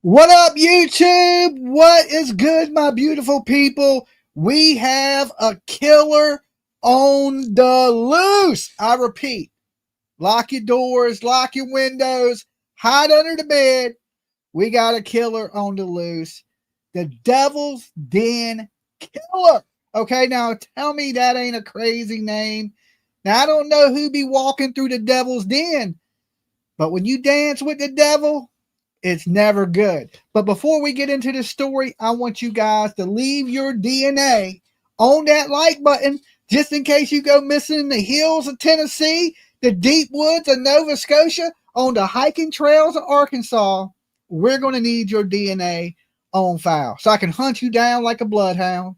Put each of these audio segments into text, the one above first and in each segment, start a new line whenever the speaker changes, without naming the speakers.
What up, YouTube? What is good, my beautiful people? We have a killer on the loose. I repeat, lock your doors, lock your windows, hide under the bed. We got a killer on the loose. The Devil's Den Killer. Okay, now tell me that ain't a crazy name. Now, I don't know who be walking through the Devil's Den, but when you dance with the devil, it's never good. But before we get into the story, I want you guys to leave your DNA on that like button just in case you go missing in the hills of Tennessee, the deep woods of Nova Scotia, on the hiking trails of Arkansas. We're going to need your DNA on file so I can hunt you down like a bloodhound.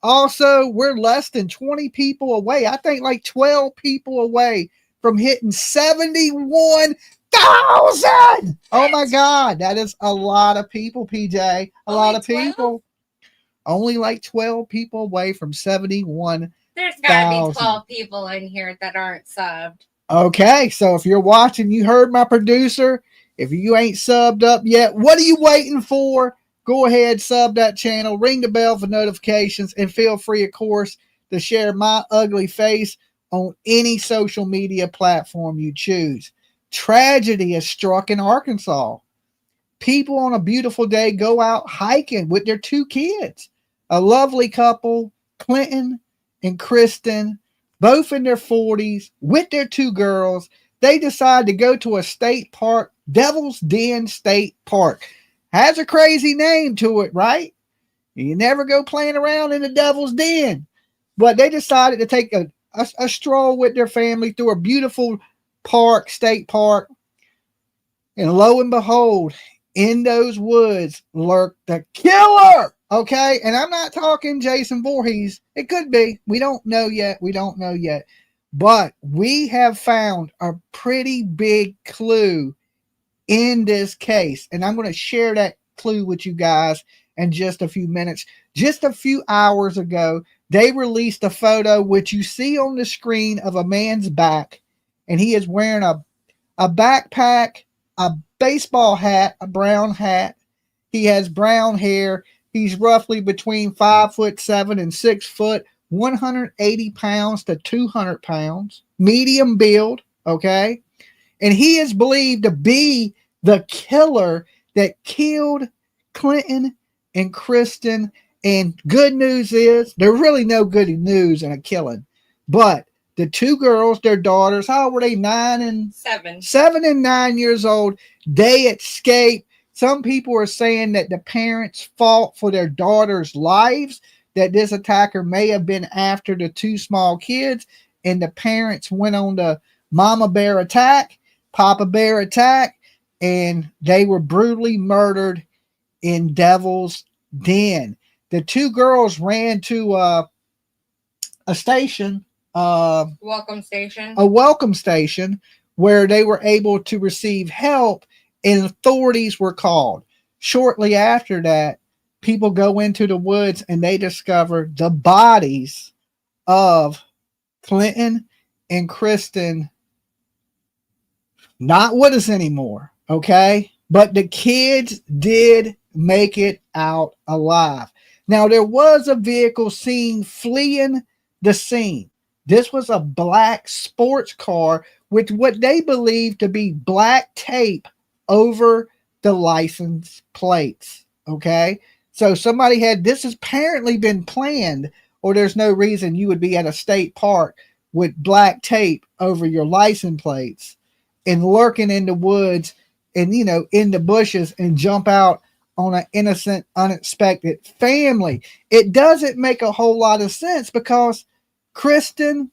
Also, we're less than 20 people away. I think like 12 people away from hitting 71,000. Oh my God, that is a lot of people, PJ. A lot of people. Only like 12 people away from 71,000.
There's gotta be 12 people in here that aren't subbed.
Okay, so if you're watching, you heard my producer. If you ain't subbed up yet, what are you waiting for? Go ahead, sub that channel, ring the bell for notifications, and feel free, of course, to share my ugly face on any social media platform you choose. Tragedy has struck in Arkansas. People on a beautiful day go out hiking with their two kids. A lovely couple, Clinton and Cristen, both in their 40s, with their two girls. They decide to go to a state park, Devil's Den State Park. Has a crazy name to it, right? You never go playing around in the Devil's Den. But they decided to take a stroll with their family through a beautiful park, state park. And lo and behold, in those woods lurked the killer. Okay, and I'm not talking Jason Voorhees. It could be. We don't know yet. But we have found a pretty big clue in this case. And I'm going to share that clue with you guys in just a few minutes. Just a few hours ago, they released a photo which you see on the screen of a man's back. And he is wearing a backpack, a baseball hat, a brown hat. He has brown hair. He's roughly between 5'7" and 6 foot, 180 pounds to 200 pounds, medium build. Okay. And he is believed to be the killer that killed Clinton and Cristen. And good news is there's really no good news in a killing. But the two girls, their daughters, how old were they? 9 and
7.
7 and 9 years old. They escaped. Some people are saying that the parents fought for their daughters' lives, that this attacker may have been after the two small kids, and the parents went on the mama bear attack, papa bear attack, and they were brutally murdered in Devil's Den. The two girls ran to a station, a welcome station, where they were able to receive help, and authorities were called. Shortly after that, people go into the woods and they discover the bodies of Clinton and Cristen not with us anymore, okay? But the kids did make it out alive. Now, there was a vehicle seen fleeing the scene. This was a black sports car with what they believed to be black tape over the license plates, okay? So somebody had, this has apparently been planned, or there's no reason you would be at a state park with black tape over your license plates and lurking in the woods and, in the bushes and jump out on an innocent, unexpected family. It doesn't make a whole lot of sense because Cristen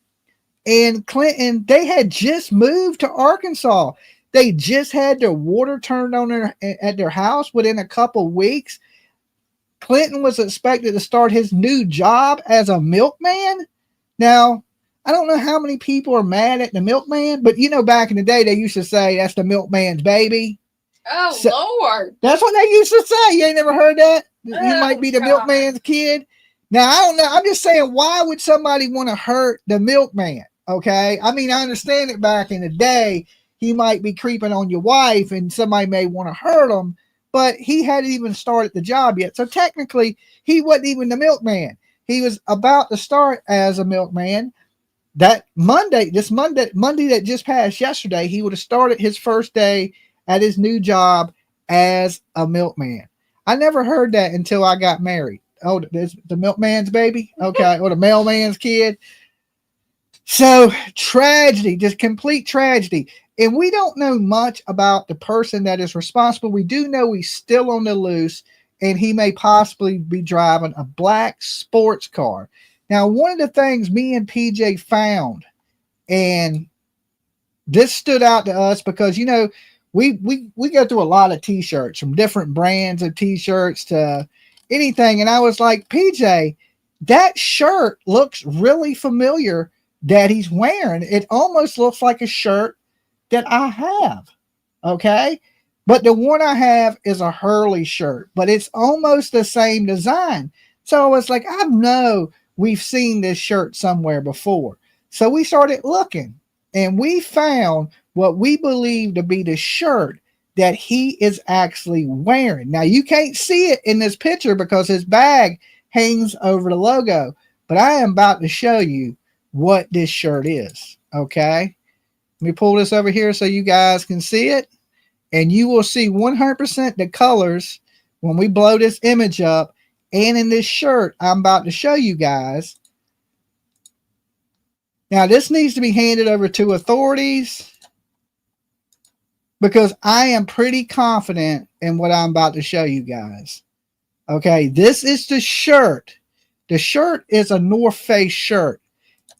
and Clinton, they had just moved to Arkansas. They just had their water turned on at their house within a couple weeks. Clinton was expected to start his new job as a milkman. Now, I don't know how many people are mad at the milkman, but back in the day, they used to say that's the milkman's baby.
Oh, so, Lord.
That's what they used to say. You ain't never heard that? You might be the milkman's kid. Now, I don't know. I'm just saying, why would somebody want to hurt the milkman? Okay. I mean, I understand it back in the day. He might be creeping on your wife and somebody may want to hurt him. but he hadn't even started the job yet. So technically, he wasn't even the milkman. He was about to start as a milkman. That Monday that just passed yesterday, he would have started his first day at his new job as a milkman. I never heard that until I got married. Oh, there's the milkman's baby? Okay, or the mailman's kid. So tragedy, just complete tragedy. And we don't know much about the person that is responsible. We do know he's still on the loose, and he may possibly be driving a black sports car. Now, one of the things me and PJ found, and this stood out to us because, you know, we go through a lot of t-shirts, from different brands of t-shirts to anything. And I was like, PJ, that shirt looks really familiar that he's wearing. It almost looks like a shirt that I have. Okay. But the one I have is a Hurley shirt, but it's almost the same design. So I was like, I know we've seen this shirt somewhere before. So we started looking, and we found what we believe to be the shirt that he is actually wearing. Now, you can't see it in this picture because his bag hangs over the logo, but I am about to show you what this shirt is. Okay. Let me pull this over here so you guys can see it, and you will see 100% the colors when we blow this image up. And in this shirt I'm about to show you guys. Now, this needs to be handed over to authorities because I am pretty confident in what I'm about to show you guys. Okay, this is the shirt. The shirt is a North Face shirt.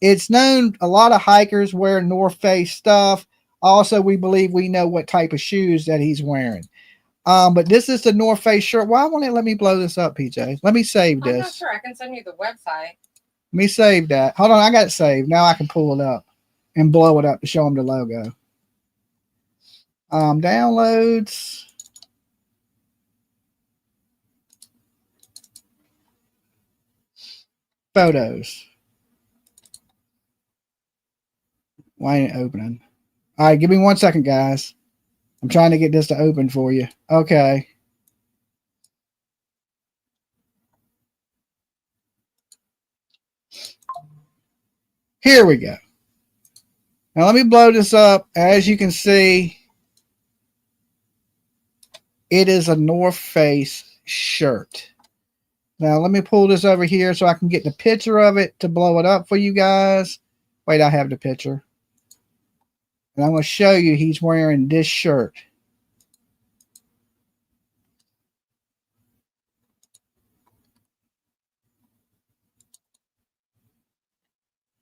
It's known a lot of hikers wear North Face stuff. Also, we believe we know what type of shoes that he's wearing. But this is the North Face shirt. Why won't it let me blow this up, PJ? Let me save this.
I'm not sure. I can send you the website.
Let me save that. Hold on, I got it saved. Now I can pull it up and blow it up to show them the logo. Downloads. Photos. Why ain't it opening? All right, give me 1 second, guys. I'm trying to get this to open for you. Okay. Here we go. Now let me blow this up. As you can see, it is a North Face shirt. Now let me pull this over here so I can get the picture of it to blow it up for you guys. Wait, I have the picture. And I'm going to show you he's wearing this shirt.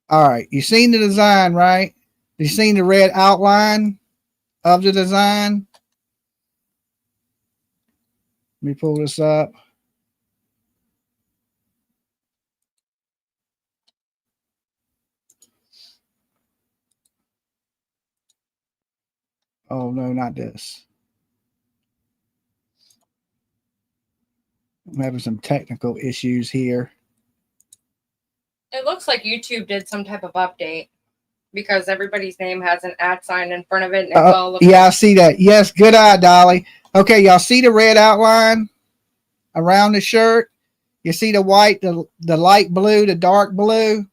All right, you seen the design, right? You seen the red outline of the design? Let me pull this up. Oh, no, not this. I'm having some technical issues here.
It looks like YouTube did some type of update because everybody's name has an @ sign in front of it. And it's all of
yeah, I see that. Yes, good eye, Dolly. Okay, y'all see the red outline around the shirt? You see the white, the light blue, the dark blue?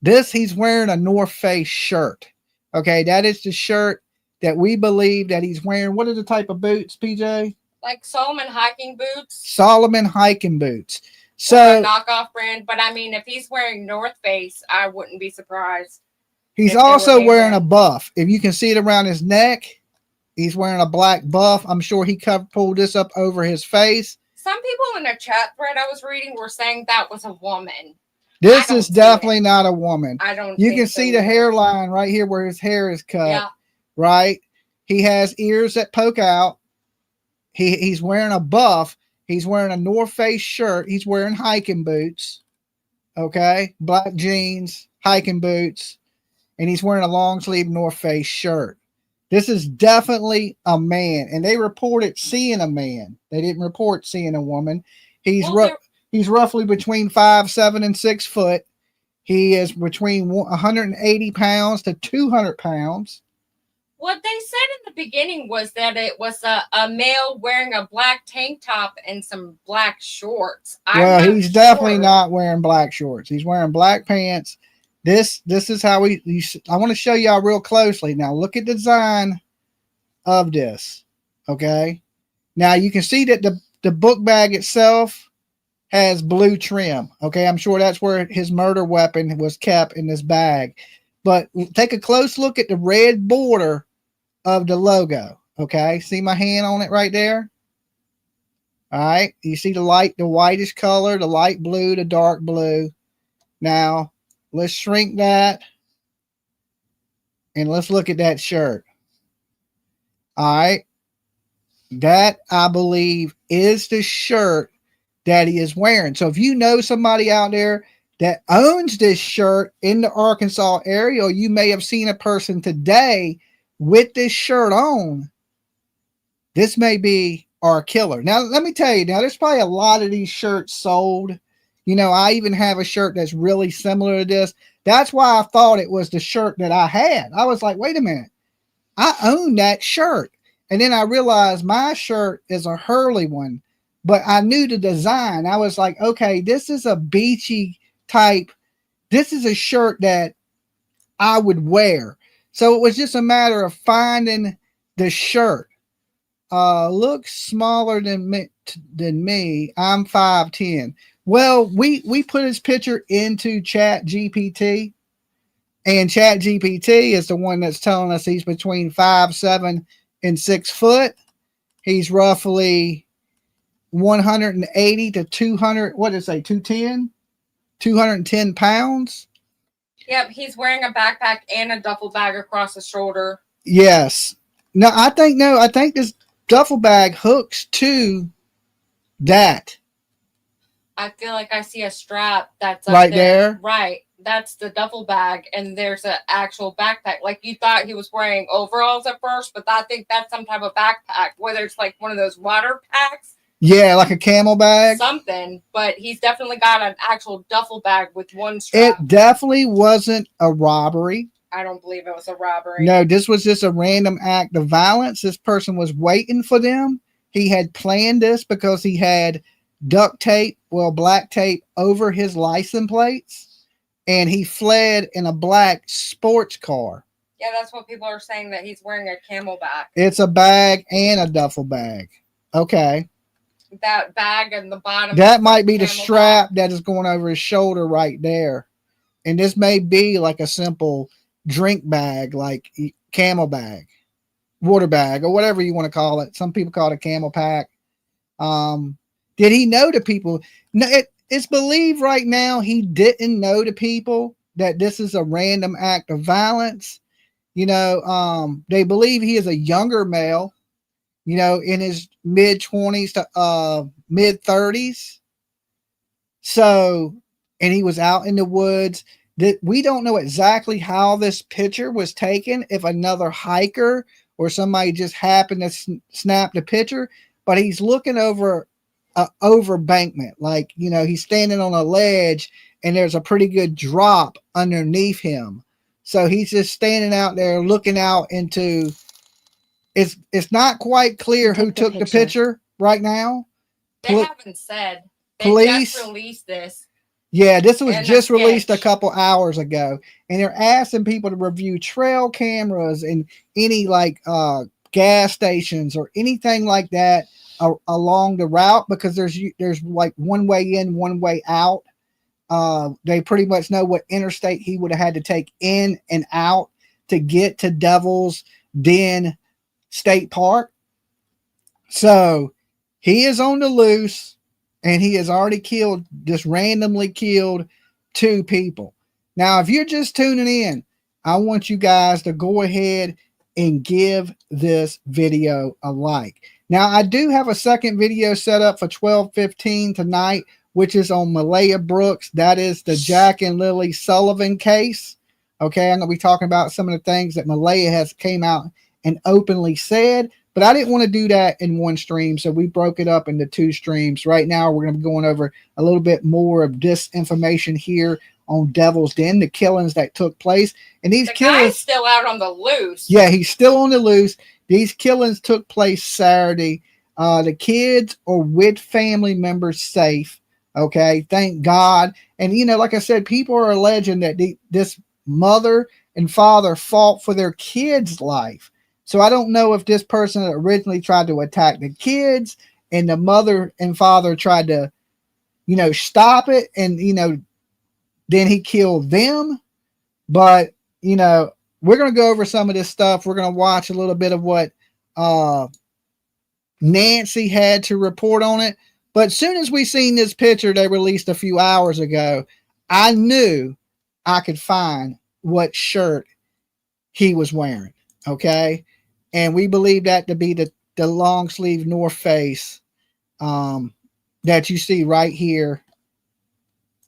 This, he's wearing a North Face shirt. Okay, that is the shirt that we believe that he's wearing. What are the type of boots, PJ?
Like Solomon hiking boots.
Solomon hiking boots. So
a knockoff brand, but I mean, if he's wearing North Face, I wouldn't be surprised.
He's also wearing a buff. If you can see it around his neck, he's wearing a black buff. I'm sure he pulled this up over his face.
Some people in a chat thread I was reading were saying that was a woman.
This is definitely not a woman.
I don't.
You can see the hairline right here where his hair is cut.
Yeah.
Right. He has ears that poke out. He's wearing a buff. He's wearing a North Face shirt. He's wearing hiking boots. Okay. Black jeans, hiking boots. And he's wearing a long sleeve North Face shirt. This is definitely a man. And they reported seeing a man. They didn't report seeing a woman. He's roughly between 5'7" and 6 foot. He is between 180 pounds to 200 pounds.
What they said in the beginning was that it was a male wearing a black tank top and some black shorts.
Well, he's definitely not wearing black shorts. He's wearing black pants. This is how I want to show y'all real closely. Now look at the design of this. Okay. Now you can see that the book bag itself has blue trim. Okay. I'm sure that's where his murder weapon was kept, in this bag. But take a close look at the red border of the logo. Okay. See my hand on it right there? All right. You see the whitish color, the light blue, the dark blue. Now let's shrink that and let's look at that shirt. All right. That, I believe, is the shirt that he is wearing. So if you know somebody out there that owns this shirt in the Arkansas area, or you may have seen a person today with this shirt on, this may be our killer. Now, let me tell you, there's probably a lot of these shirts sold. You know, I even have a shirt that's really similar to this. That's why I thought it was the shirt that I had. I was like, wait a minute, I own that shirt. And then I realized my shirt is a Hurley one, but I knew the design. I was like, okay, this is a beachy type. This is a shirt that I would wear. So it was just a matter of finding the shirt. Looks smaller than me. I'm 5'10". Well, we put his picture into Chat GPT, and Chat GPT is the one that's telling us he's between 5'7" and 6 foot. He's roughly 180 to 200. What did it say? 210? 210 pounds.
Yep, he's wearing a backpack and a duffel bag across his shoulder.
Yes. No, I think this duffel bag hooks to that.
I feel like I see a strap that's
right there.
Right. That's the duffel bag, and there's an actual backpack. Like, you thought he was wearing overalls at first, but I think that's some type of backpack, whether it's like one of those water packs.
Yeah, like a camel bag.
Something, but he's definitely got an actual duffel bag with one strap.
It definitely wasn't a robbery.
I don't believe it was a robbery.
No, this was just a random act of violence. This person was waiting for them. He had planned this because he had duct tape, black tape over his license plates. And he fled in a black sports car.
Yeah, that's what people are saying, that he's wearing a camelback.
It's a bag and a duffel bag. Okay.
That bag and the bottom.
That might be the strap that is going over his shoulder right there. And this may be like a simple drink bag, like camel bag, water bag, or whatever you want to call it. Some people call it a camel pack. Did he know the people? No, it's believed right now he didn't know the people, that this is a random act of violence. You know, they believe he is a younger male, you know, in his mid-20s to mid-30s. So, and he was out in the woods. We don't know exactly how this picture was taken, if another hiker or somebody just happened to snap the picture, but he's looking over overbankment, like, you know, he's standing on a ledge and there's a pretty good drop underneath him, so he's just standing out there looking out into it's not quite clear who took the picture right now.
They haven't said. They
police
just released this.
Yeah, this was just released a couple hours ago, and they're asking people to review trail cameras and any like gas stations or anything like that along the route, because there's like one way in, one way out. They pretty much know what interstate he would have had to take in and out to get to Devil's Den State Park. So he is on the loose, and he has already just randomly killed 2 people. Now, if you're just tuning in, I want you guys to go ahead and give this video a like. Now, I do have a second video set up for 12:15 tonight, which is on Malaya Brooks. That is the Jack and Lily Sullivan case. Okay, I'm going to be talking about some of the things that Malaya has came out and openly said, but I didn't want to do that in one stream, so we broke it up into 2 streams. Right now, we're going to be going over a little bit more of this information here on Devil's Den, the killings that took place. And these
The
killings
guy's still out on the loose.
Yeah, he's still on the loose. These killings took place Saturday. The kids are with family members safe. Okay, thank God. And like I said, people are alleging that this mother and father fought for their kids' life. So I don't know if this person originally tried to attack the kids and the mother and father tried to, stop it, and then he killed them. But we're going to go over some of this stuff. We're going to watch a little bit of what Nancy had to report on it. But as soon as we seen this picture they released a few hours ago, I knew I could find what shirt he was wearing. Okay. And we believe that to be the long sleeve North Face that you see right here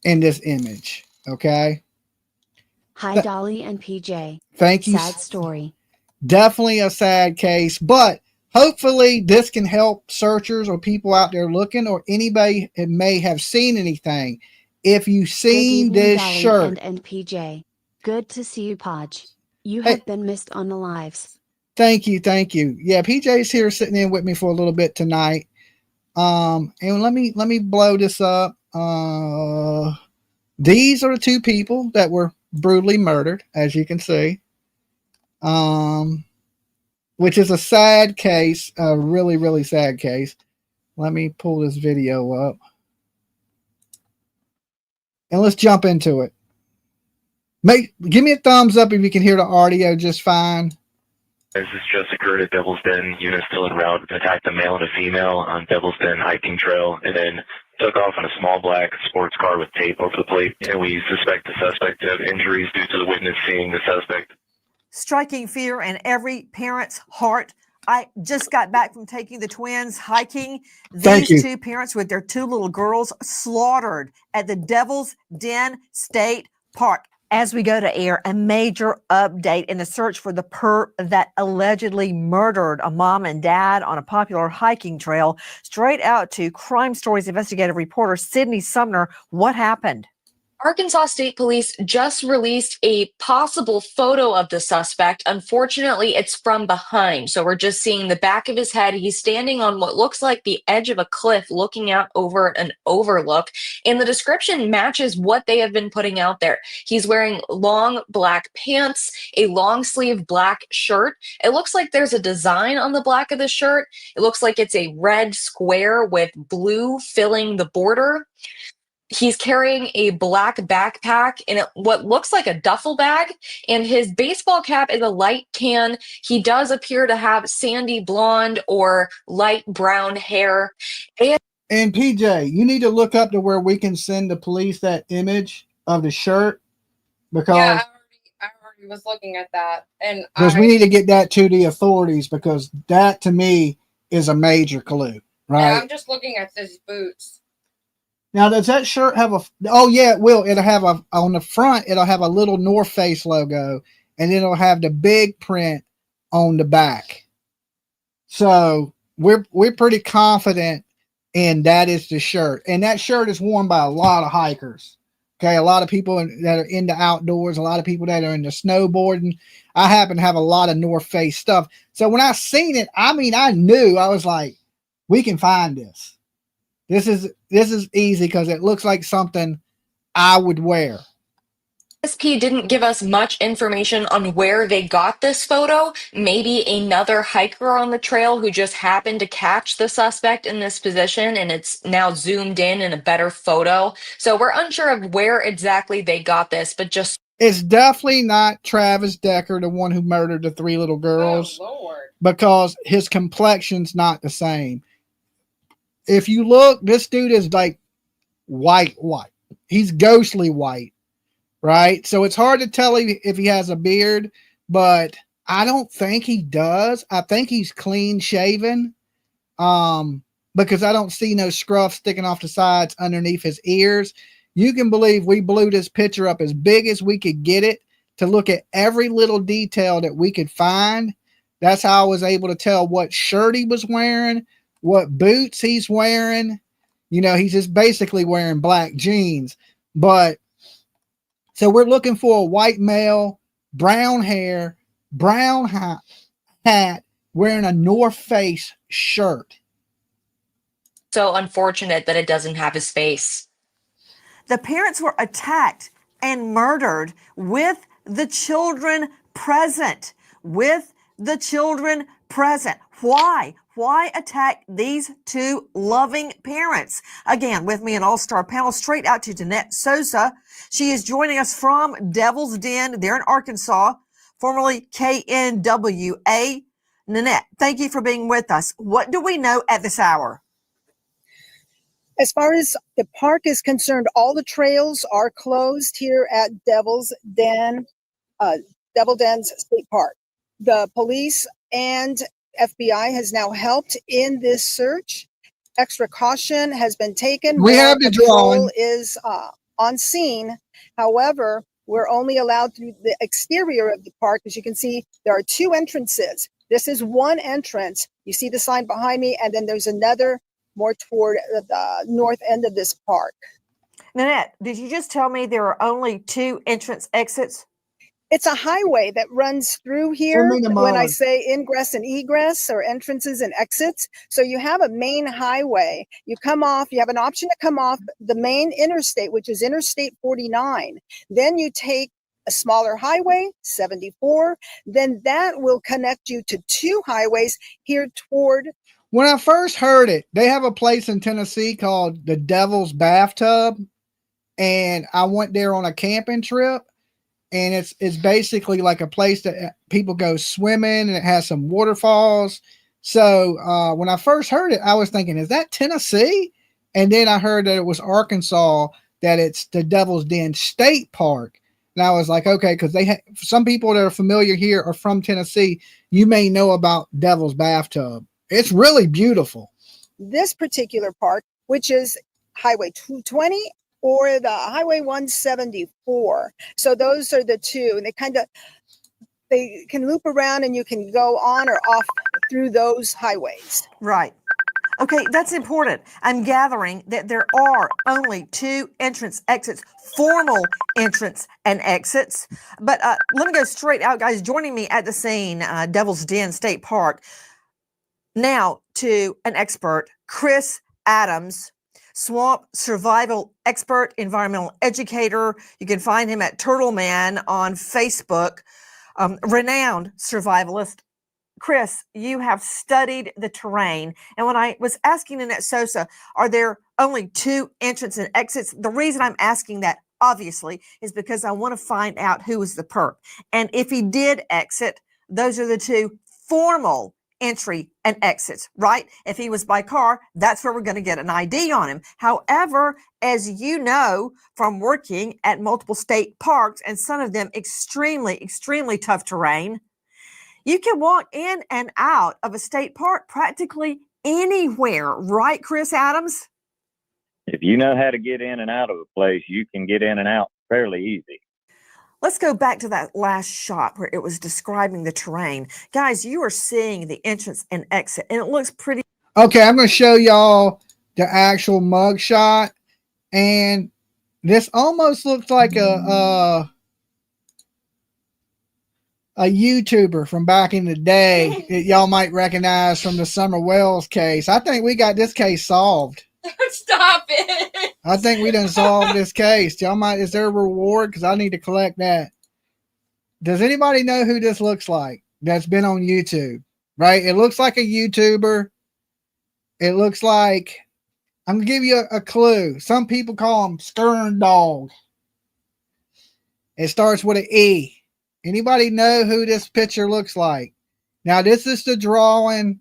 in this image. Okay.
Hi, Dolly and PJ.
Thank you.
Sad story.
Definitely a sad case, but hopefully this can help searchers or people out there looking, or anybody that may have seen anything. If you've seen this
Dolly
shirt.
and PJ. Good to see you, Podge. You have been missed on the lives.
Thank you. Yeah, PJ's here sitting in with me for a little bit tonight. And let me blow this up. These are the two people that were brutally murdered, as you can see. Which is a sad case, a really, really sad case. Let me pull this video up. And let's jump into it. Give me a thumbs up if you can hear the audio just fine.
This has just occurred at Devil's Den. Unit still en route, attacked a male and a female on Devil's Den hiking trail, and then took off in a small black sports car with tape over the plate. And we suspect the suspect of injuries due to the witness seeing the suspect.
Striking fear in every parent's heart. I just got back from taking the twins hiking. These two parents with their two little girls slaughtered at the Devil's Den State Park. As we go to air, a major update in the search for the perp that allegedly murdered a mom and dad on a popular hiking trail. Straight out to Crime Stories investigative reporter Sydney Sumner. What happened?
Arkansas State Police just released a possible photo of the suspect. Unfortunately, it's from behind. So we're just seeing the back of his head. He's standing on what looks like the edge of a cliff looking out over an overlook. And the description matches what they have been putting out there. He's wearing long black pants, a long sleeve black shirt. It looks like there's a design on the back of the shirt. It looks like it's a red square with blue filling the border. He's carrying a black backpack in what looks like a duffel bag, and his baseball cap is a light tan. He does appear to have sandy blonde or light brown hair.
And PJ, you need to look up to where we can send the police that image of the shirt, because
I already was looking at that, and
we need to get that to the authorities, because that to me is a major clue, right?
I'm just looking at these boots.
Now, does that shirt have a? Oh yeah, it will. It'll have on the front. It'll have a little North Face logo, and it'll have the big print on the back. So we're pretty confident in that is the shirt, and that shirt is worn by a lot of hikers. Okay, a lot of people that are into outdoors, a lot of people that are into snowboarding. I happen to have a lot of North Face stuff. So when I seen it, I knew. I was like, we can find this. This is easy because it looks like something I would wear.
SP didn't give us much information on where they got this photo. Maybe another hiker on the trail who just happened to catch the suspect in this position, and it's now zoomed in a better photo. So we're unsure of where exactly they got this, but just...
It's definitely not Travis Decker, the one who murdered the 3 little girls.
Oh, Lord.
Because his complexion's not the same. If you look, this dude is like white. He's ghostly white, right? So it's hard to tell if he has a beard, but I don't think he does. I think he's clean shaven, because I don't see no scruff sticking off the sides underneath his ears. You can believe we blew this picture up as big as we could get it to look at every little detail that we could find. That's how I was able to tell what shirt he was wearing, what boots he's wearing. He's just basically wearing black jeans. But So we're looking for a white male, brown hair, brown hat, wearing a North Face shirt.
So unfortunate that it doesn't have his face.
The parents were attacked and murdered with the children present. With the children present. Why? Why attack these two loving parents? Again, with me an all-star panel, straight out to Danette Sosa. She is joining us from Devil's Den. They're in Arkansas, formerly KNWA. Nanette, thank you for being with us. What do we know at this hour?
As far as the park is concerned, all the trails are closed here at Devil's Den, Devil Den's State Park. The police and FBI has now helped in this search. Extra caution has been taken.
We have the drawing.
Is on scene. However, we're only allowed through the exterior of the park. As you can see, there are two entrances. This is one entrance. You see the sign behind me, and then there's another more toward the north end of this park.
Nanette, did you just tell me there are only two entrance exits?
It's a highway that runs through here when I say ingress and egress, or entrances and exits. So you have a main highway. You come off, you have an option to come off the main interstate, which is Interstate 49. Then you take a smaller highway, 74. Then that will connect you to two highways here toward.
When I first heard it, they have a place in Tennessee called the Devil's Bathtub, and I went there on a camping trip, and it's basically like a place that people go swimming, and it has some waterfalls. So when I first heard it, I was thinking, is that Tennessee? And then I heard that it was Arkansas, that it's the Devil's Den State Park. And I was like, okay, because some people that are familiar here are from Tennessee. You may know about Devil's Bathtub. It's really beautiful.
This particular park, which is Highway 220 or the Highway 174. So those are the two. And they can loop around, and you can go on or off through those highways.
Right. Okay, that's important. I'm gathering that there are only two entrance exits, formal entrance and exits. But let me go straight out, guys. Joining me at the scene, Devil's Den State Park. Now to an expert, Chris Adams, swamp survival expert, environmental educator. You can find him at Turtle Man on Facebook, renowned survivalist. Chris, you have studied the terrain. And when I was asking Nanette Sosa, are there only two entrance and exits? The reason I'm asking that, obviously, is because I want to find out who was the perp. And if he did exit, those are the two formal entry and exits, right? If he was by car, that's where we're going to get an ID on him. However, as you know from working at multiple state parks, and some of them extremely, extremely tough terrain, you can walk in and out of a state park practically anywhere, right, Chris Adams?
If you know how to get in and out of a place, you can get in and out fairly easy.
Let's go back to that last shot where it was describing the terrain. Guys, you are seeing the entrance and exit, and it looks pretty.
Okay, I'm going to show y'all the actual mug shot, and this almost looks like a YouTuber from back in the day that y'all might recognize from the Summer Wells case. I think we got this case solved.
Stop it.
I think we done solved this case. Is there a reward? Because I need to collect that. Does anybody know who this looks like that's been on YouTube? Right? It looks like a YouTuber. It looks like, I'm going to give you a clue. Some people call him Stern Dog. It starts with an E. Anybody know who this picture looks like? Now, this is the drawing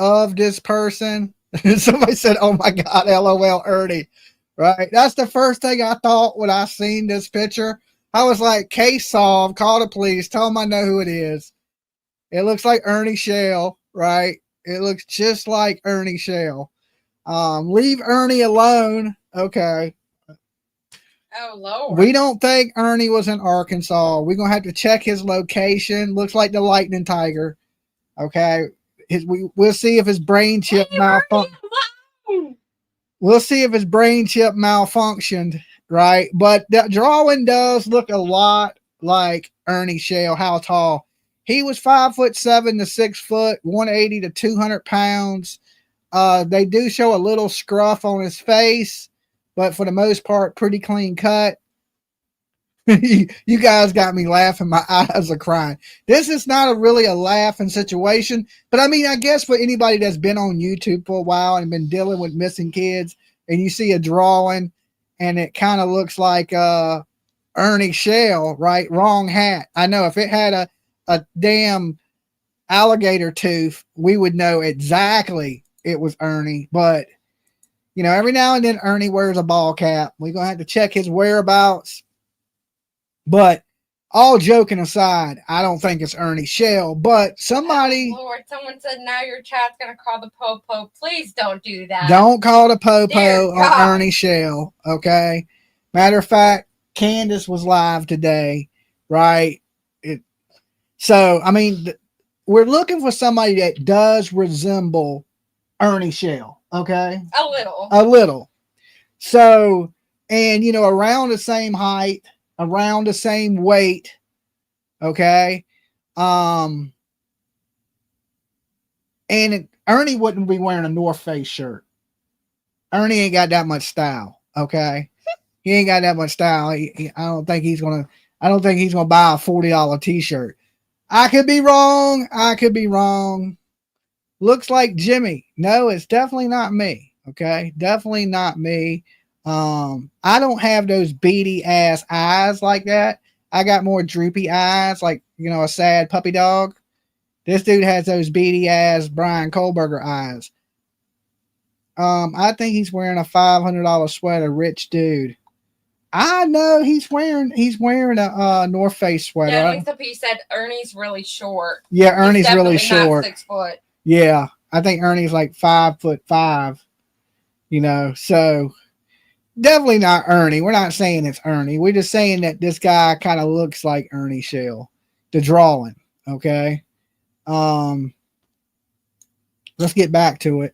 of this person. Somebody said, oh my God, LOL Ernie. Right? That's the first thing I thought when I seen this picture. I was like, case solved, call the police, tell them I know who it is. It looks like Ernie Shell, right? It looks just like Ernie Shell. Leave Ernie alone. Okay.
Oh, Lord.
We don't think Ernie was in Arkansas. We're going to have to check his location. Looks like the lightning tiger. Okay. We'll see if his brain chip malfunctioned. We'll see if his brain chip malfunctioned right? But the drawing does look a lot like Ernie Shell. How tall? He was 5'7" to 6 foot, 180 to 200 pounds. They do show a little scruff on his face, but for the most part, pretty clean cut. You guys got me laughing. My eyes are crying. This is not really a laughing situation, but I mean, I guess for anybody that's been on YouTube for a while and been dealing with missing kids, and you see a drawing and it kind of looks like Ernie Shell, right? Wrong hat. I know if it had a damn alligator tooth, we would know exactly it was Ernie, but you know, every now and then Ernie wears a ball cap. We're gonna have to check his whereabouts. But all joking aside, I don't think it's Ernie Shell, but somebody.
Oh, Lord, someone said now your chat's gonna call the Popo. Please don't do that.
Don't call the Popo on Ernie Shell, okay? Matter of fact, Candace was live today, right? So, I mean, we're looking for somebody that does resemble Ernie Shell, okay?
A little.
So, and, you know, around the same height, around the same weight, okay? And Ernie wouldn't be wearing a North Face shirt. Ernie ain't got that much style, okay? He ain't got that much style. I don't think he's gonna buy a $40 t-shirt. I could be wrong. Looks like Jimmy. No, it's definitely not me. Okay, definitely not me. I don't have those beady ass eyes like that. I got more droopy eyes, like, you know, a sad puppy dog. This dude has those beady ass Brian Kohlberger eyes. I think he's wearing a $500 sweater, rich dude. I know he's wearing a North Face sweater.
Yeah, Lisa P said Ernie's really short.
Yeah, Ernie's really short.
Not 6 foot.
Yeah, I think Ernie's like 5'5". You know, so definitely not Ernie. We're not saying it's Ernie. We're just saying that this guy kind of looks like Ernie Shell, the drawing. Okay. Let's get back to it.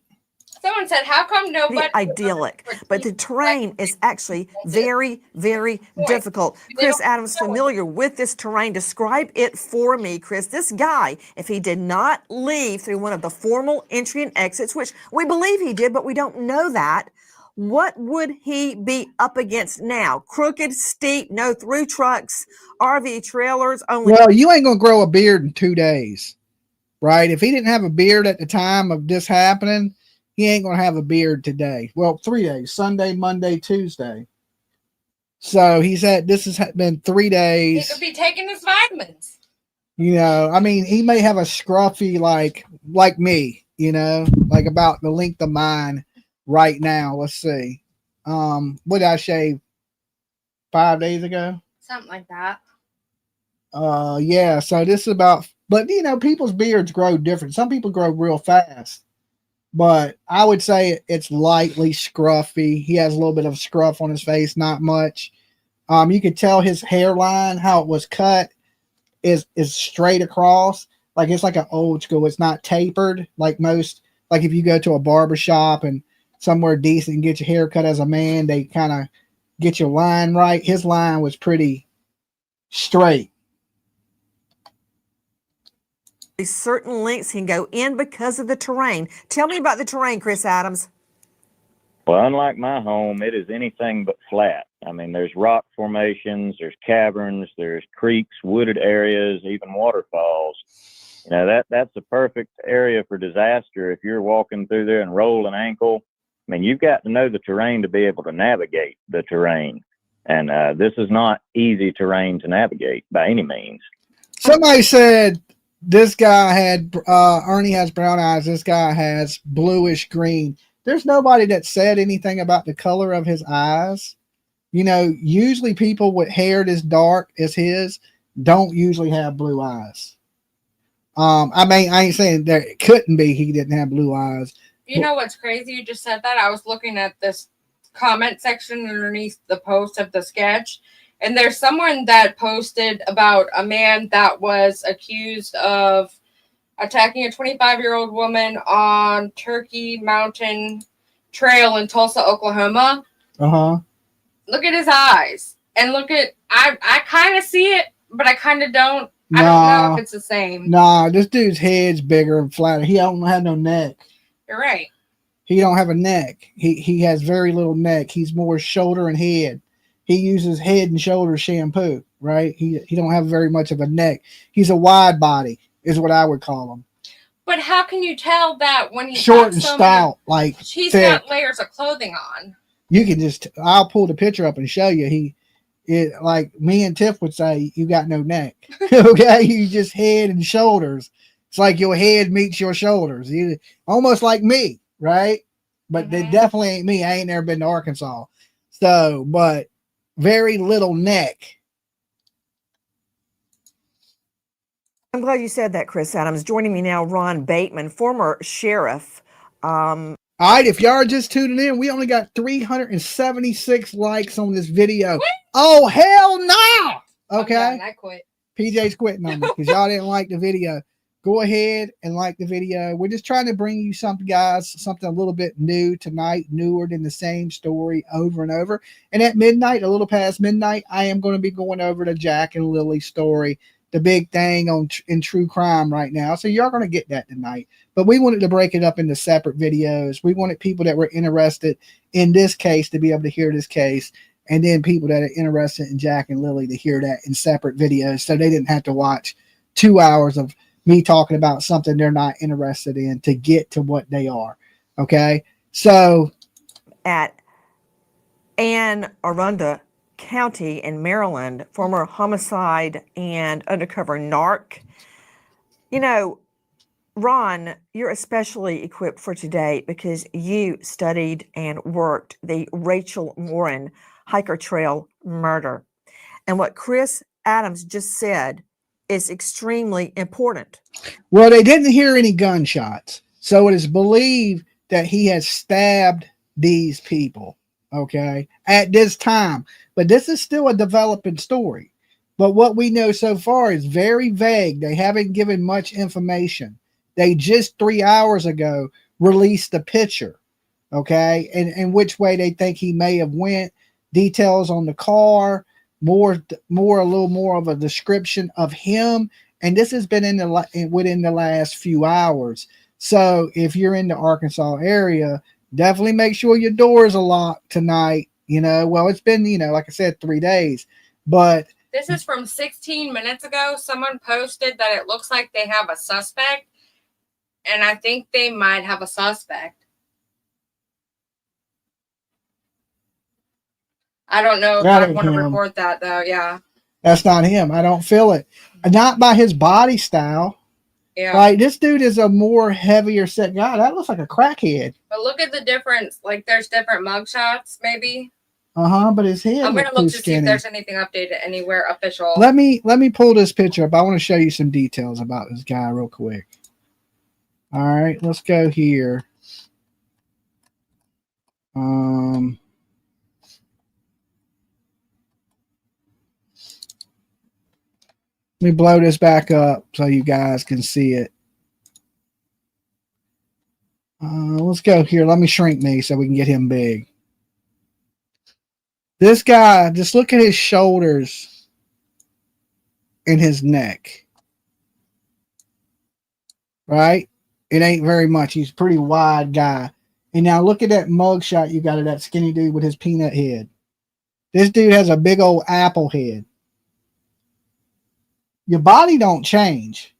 Someone said, how come nobody...
Idyllic, but the terrain is actually very, very difficult. Chris Adams, familiar with this terrain. Describe it for me, Chris. This guy, if he did not leave through one of the formal entry and exits, which we believe he did, but we don't know that, what would he be up against now? Crooked, steep, no through trucks, RV trailers only.
Well, you ain't going to grow a beard in 2 days, right? If he didn't have a beard at the time of this happening, he ain't going to have a beard today. Well, 3 days, Sunday, Monday, Tuesday. So this has been 3 days.
He could be taking his vitamins.
You know, I mean, he may have a scruffy like me, you know, like about the length of mine right now. Let's see. What did I shave 5 days ago?
Something like that.
Yeah, so this is about, but you know, people's beards grow different. Some people grow real fast. But I would say it's lightly scruffy. He has a little bit of scruff on his face, not much. You could tell his hairline, how it was cut, is straight across. Like it's like an old school. It's not tapered like most. Like if you go to a barber shop and somewhere decent and get your hair cut as a man, they kind of get your line right. His line was pretty straight.
Certain lengths can go in because of the terrain. Tell me about the terrain, Chris Adams.
Well, unlike my home, it is anything but flat. I mean, there's rock formations, there's caverns, there's creeks, wooded areas, even waterfalls. You know, that's a perfect area for disaster. If you're walking through there and roll an ankle, I mean, you've got to know the terrain to be able to navigate the terrain. And this is not easy terrain to navigate by any means.
Somebody said this guy had, Ernie has brown eyes. This guy has bluish green. There's nobody that said anything about the color of his eyes. You know, usually people with hair as dark as his don't usually have blue eyes. I mean, I ain't saying there it couldn't be he didn't have blue eyes.
You know what's crazy? You just said that. I was looking at this comment section underneath the post of the sketch, and there's someone that posted about a man that was accused of attacking a 25-year-old woman on Turkey Mountain Trail in Tulsa, Oklahoma.
Uh-huh.
look at his eyes, and look at I kind of see it, but I kind of don't.
Nah,
I don't know if it's the same.
Nah, this dude's head's bigger and flatter. He don't have no neck.
You're right.
He don't have a neck. He has very little neck. He's more shoulder and head. He uses head and shoulder shampoo, right? He don't have very much of a neck. He's a wide body, is what I would call him.
But how can you tell that when he's
short and stout, like
he's
thick.
got layers of clothing on?
You can just, I'll pull the picture up and show you. Like me and Tiff would say, you got no neck. Okay, you just head and shoulders. It's like your head meets your shoulders. You almost like me, right? But they definitely ain't me. I ain't never been to Arkansas. So, but very little neck.
I'm glad you said that, Chris Adams. Joining me now, Ron Bateman, former sheriff.
All right, if y'all are just tuning in, we only got 376 likes on this video. What? Oh, hell no! Okay.
I quit.
PJ's quitting on me because y'all didn't like the video. Go ahead and like the video. We're just trying to bring you something, guys, something a little bit new tonight, newer than the same story over and over. And at midnight, a little past midnight, I am going to be going over the Jack and Lily story, the big thing in true crime right now. So you're going to get that tonight. But we wanted to break it up into separate videos. We wanted people that were interested in this case to be able to hear this case, and then people that are interested in Jack and Lily to hear that in separate videos, so they didn't have to watch 2 hours of me talking about something they're not interested in to get to what they are. Okay? So
at Anne Arundel County in Maryland, former homicide and undercover narc. You know, Ron, you're especially equipped for today because you studied and worked the Rachel Morin Hiker Trail murder. And what Chris Adams just said is extremely important.
Well, they didn't hear any gunshots, so it is believed that he has stabbed these people, okay, at this time. But this is still a developing story. But what we know so far is very vague. They haven't given much information. They just 3 hours ago released a picture, okay, and which way they think he may have went, details on the car, a little more of a description of him. And this has been within the last few hours. So if you're in the Arkansas area, definitely make sure your doors are locked tonight. You know, well, it's been, like I said, 3 days, but
this is from 16 minutes ago. Someone posted that it looks like they have a suspect, and I think they might have a suspect. I don't know if I want to report that, though. Yeah.
That's not him. I don't feel it. Not by his body style. Yeah. Like, this dude is a more heavier set guy. That looks like a crackhead.
But look at the difference. Like, there's different mugshots, maybe.
But his head.
I'm going to look to see if there's anything updated anywhere official.
Let me pull this picture up. I want to show you some details about this guy real quick. All right, let's go here. Let me blow this back up so you guys can see it. Let's go here. Let me shrink me so we can get him big. This guy, just look at his shoulders and his neck. Right? It ain't very much. He's a pretty wide guy. And now look at that mugshot you got of that skinny dude with his peanut head. This dude has a big old apple head. Your body don't change.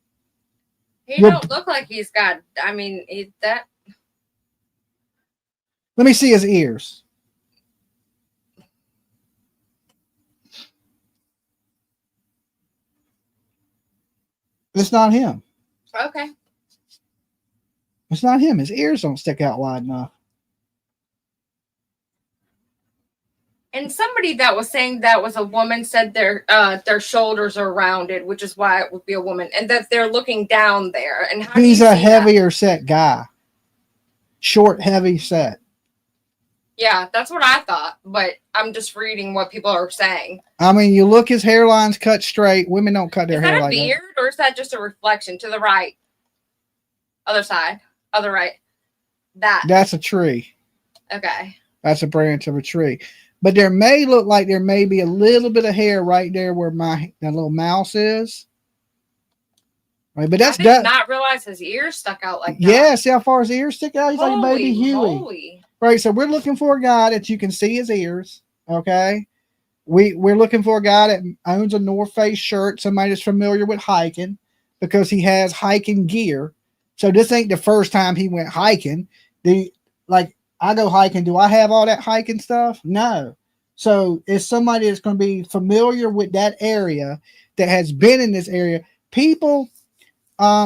He don't look like he's got, that.
Let me see his ears. It's not him.
Okay.
It's not him. His ears don't stick out wide enough.
And somebody that was saying that was a woman said their shoulders are rounded, which is why it would be a woman, and that they're looking down there. And how
he's a heavier set guy. Short, heavy set.
Yeah, that's what I thought, but I'm just reading what people are saying.
I mean, you look, his hairline's cut straight. Women don't cut their hair like that.
Is that a beard, or is that just a reflection to the right? Other side. Other right. That's
a tree.
Okay.
That's a branch of a tree. but there may look like there may be a little bit of hair right there where that little mouse is. Right, but that's
I did not realize his ears stuck out like that.
Yeah, see how far his ears stick out? He's
Holy
like baby Huey.
moly.
Right, so we're looking for a guy that you can see his ears. Okay, we're looking for a guy that owns a North Face shirt, somebody that's familiar with hiking, because he has hiking gear. So this ain't the first time he went hiking. I go hiking. Do I have all that hiking stuff? No. So it's somebody that's going to be familiar with that area, that has been in this area. People,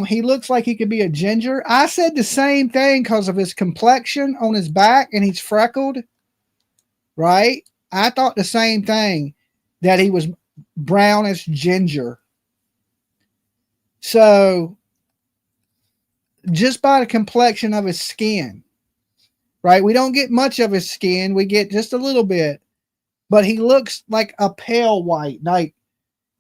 he looks like he could be a ginger. I said the same thing because of his complexion on his back, and he's freckled. Right? I thought the same thing, that he was brownish ginger. So just by the complexion of his skin, right? We don't get much of his skin. We get just a little bit, but he looks like a pale white. Like,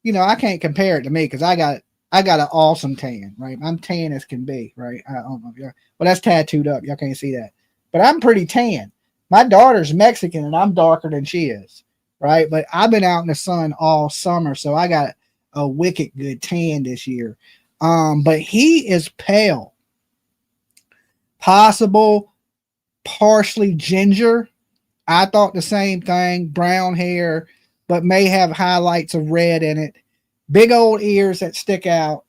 I can't compare it to me because I got an awesome tan, right? I'm tan as can be, right? I don't know if well, that's tattooed up. Y'all can't see that, but I'm pretty tan. My daughter's Mexican and I'm darker than she is, right? But I've been out in the sun all summer, so I got a wicked good tan this year. But he is pale, possible partially ginger. I thought the same thing. Brown hair, but may have highlights of red in it. Big old ears that stick out.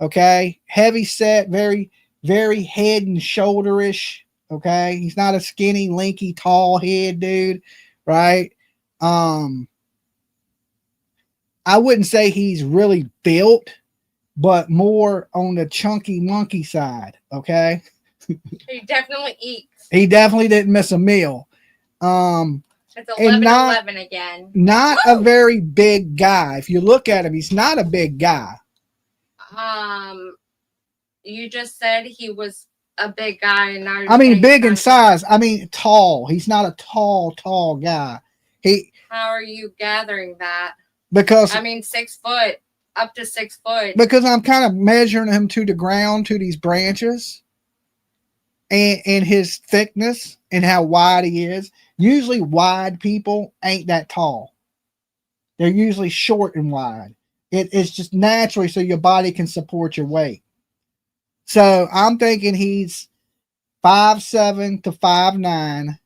Okay, heavy set, very, very head and shoulderish. Okay, he's not a skinny, lanky, tall head dude, right? I wouldn't say he's really built, but more on the chunky monkey side. Okay,
he definitely eats.
He definitely didn't miss a meal.
It's 11 again.
Not a very big guy. If you look at him, he's not a big guy.
You just said he was a big guy, and now
big in size. Tall. He's not a tall guy.
How are you gathering that?
Because
6 foot, up to 6 foot.
Because I'm kind of measuring him to the ground, to these branches, and his thickness and how wide he is. Usually wide people ain't that tall. They're usually short and wide. It's just naturally so your body can support your weight. So I'm thinking he's 5'7" to 5'9",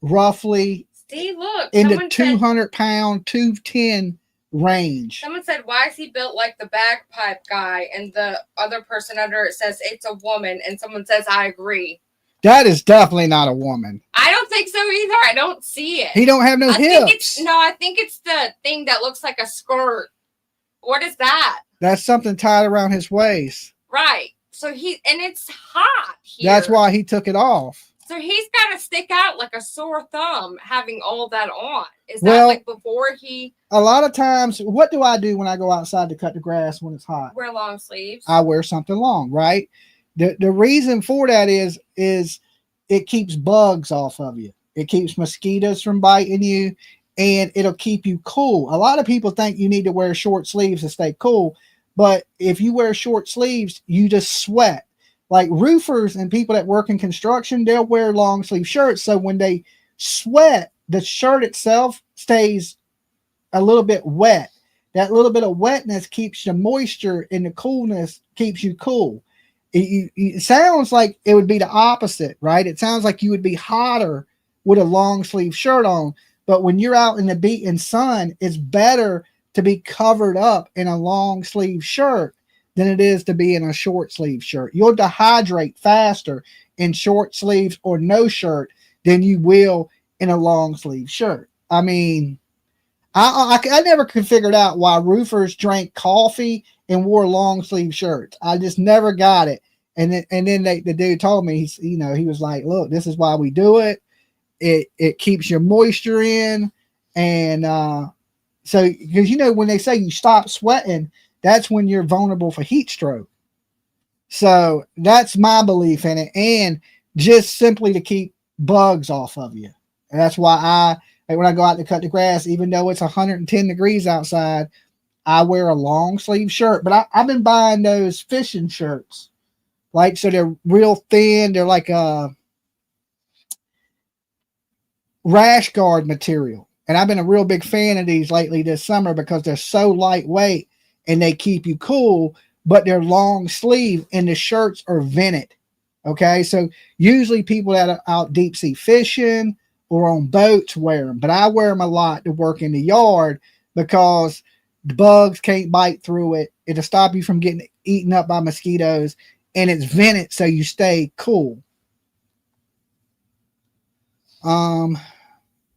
roughly.
See, look.
In the 200-pound, 210 range.
Someone said, why is he built like the bagpipe guy? And the other person under it says it's a woman. And someone says, I agree.
That is definitely not a woman.
I don't think so either. I don't see it.
He don't have no hips.
I think it's the thing that looks like a skirt. What is that?
That's something tied around his waist.
Right. So and it's hot here.
That's why he took it off.
So he's got to stick out like a sore thumb having all that on. Is that like before he...
A lot of times, what do I do when I go outside to cut the grass when it's hot?
Wear long sleeves.
I wear something long, right? The reason for that is it keeps bugs off of you. It keeps mosquitoes from biting you, and it'll keep you cool. A lot of people think you need to wear short sleeves to stay cool, but if you wear short sleeves, you just sweat. Like roofers and people that work in construction, they'll wear long sleeve shirts. So when they sweat, the shirt itself stays a little bit wet. That little bit of wetness keeps the moisture, and the coolness keeps you cool. It sounds like it would be the opposite, right? It sounds like you would be hotter with a long sleeve shirt on. But when you're out in the beating sun, it's better to be covered up in a long sleeve shirt than it is to be in a short sleeve shirt. You'll dehydrate faster in short sleeves or no shirt than you will in a long sleeve shirt. I never could figure out why roofers drank coffee and wore long sleeve shirts. I just never got it. And then the dude told me, he was like, look, this is why we do it. It keeps your moisture in. And so, because when they say you stop sweating, that's when you're vulnerable for heat stroke. So that's my belief in it. And just simply to keep bugs off of you. And that's why when I go out to cut the grass, even though it's 110 degrees outside, I wear a long sleeve shirt. But I've been buying those fishing shirts. So they're real thin. They're like rash guard material. And I've been a real big fan of these lately this summer because they're so lightweight and they keep you cool, but they're long sleeve and the shirts are vented. Okay. So usually people that are out deep sea fishing or on boats wear them, but I wear them a lot to work in the yard because the bugs can't bite through it. It'll stop you from getting eaten up by mosquitoes, and it's vented so you stay cool.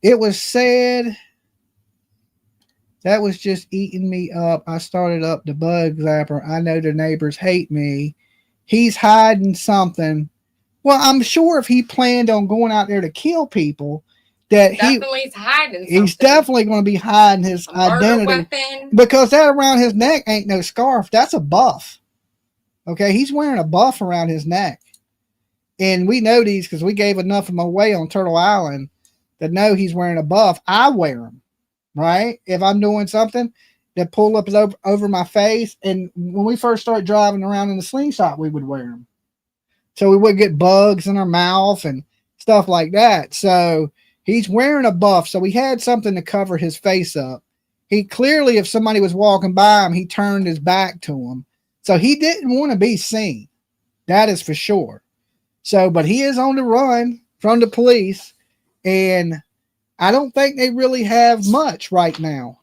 It was said that was just eating me up. I started up the bug zapper. I know the neighbors hate me. He's hiding something. Well, I'm sure if he planned on going out there to kill people, that
he's hiding something.
He's definitely going to be hiding his identity
weapon.
Because that around his neck ain't no scarf. That's a buff. Okay, he's wearing a buff around his neck. And we know these because we gave enough of them away on Turtle Island to know he's wearing a buff. I wear them, right? If I'm doing something that pull up over my face. And when we first started driving around in the slingshot, we would wear them. So we would get bugs in our mouth and stuff like that. So he's wearing a buff. So he had something to cover his face up. He clearly, if somebody was walking by him, he turned his back to him. So he didn't want to be seen. That is for sure. So, but he is on the run from the police, and I don't think they really have much right now,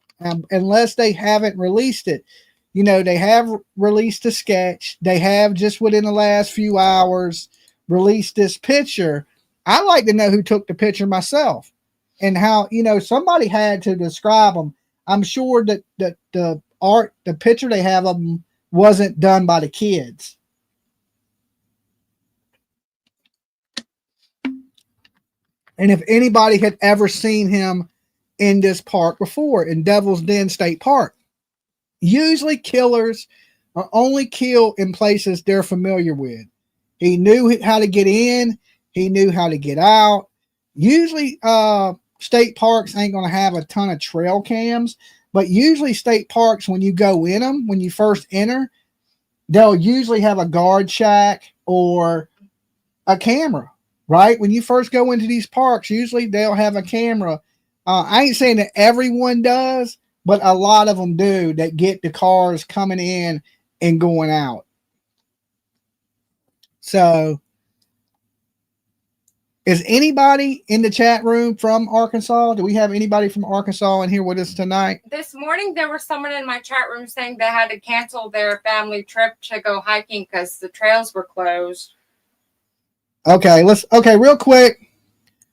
unless they haven't released it. You know, they have released a sketch. They have just within the last few hours released this picture. I'd like to know who took the picture myself and how, you know, somebody had to describe them. I'm sure that the picture they have of them wasn't done by the kids. And if anybody had ever seen him in this park before, in Devil's Den State Park, usually killers are only killed in places they're familiar with. He knew how to get in. He knew how to get out. Usually state parks ain't going to have a ton of trail cams, but usually state parks, when you go in them, when you first enter, they'll usually have a guard shack or a camera. Right? When you first go into these parks, usually they'll have a camera. I ain't saying that everyone does, but a lot of them do, that get the cars coming in and going out. So, is anybody in the chat room from Arkansas? Do we have anybody from Arkansas in here with us tonight?
This morning, there was someone in my chat room saying they had to cancel their family trip to go hiking because the trails were closed.
Okay, real quick.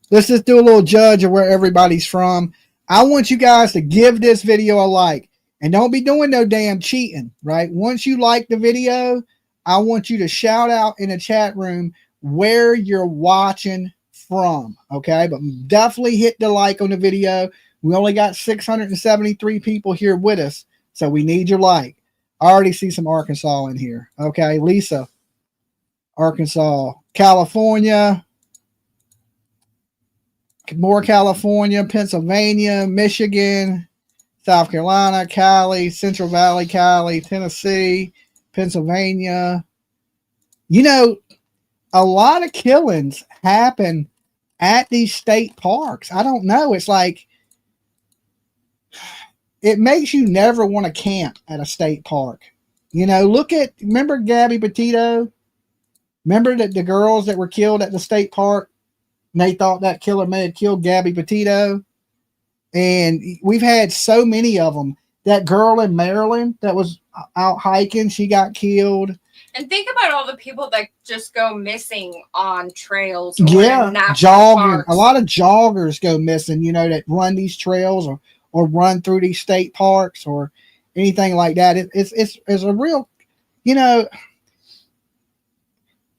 Let's just do a little judge of where everybody's from. I want you guys to give this video a like, and don't be doing no damn cheating, right? Once you like the video, I want you to shout out in the chat room where you're watching from, okay? But definitely hit the like on the video. We only got 673 people here with us, so we need your like. I already see some Arkansas in here. Okay, Lisa, Arkansas. California, more California, Pennsylvania, Michigan, South Carolina, Cali, Central Valley, Cali, Tennessee, Pennsylvania. You know, a lot of killings happen at these state parks. I don't know. It's like, it makes you never want to camp at a state park. You know, remember Gabby Petito? Remember that the girls that were killed at the state park, and they thought that killer may have killed Gabby Petito? And we've had so many of them. That girl in Maryland that was out hiking, she got killed.
And think about all the people that just go missing on trails.
Yeah, jogging. A lot of joggers go missing, you know, that run these trails or run through these state parks or anything like that. It's a real, you know,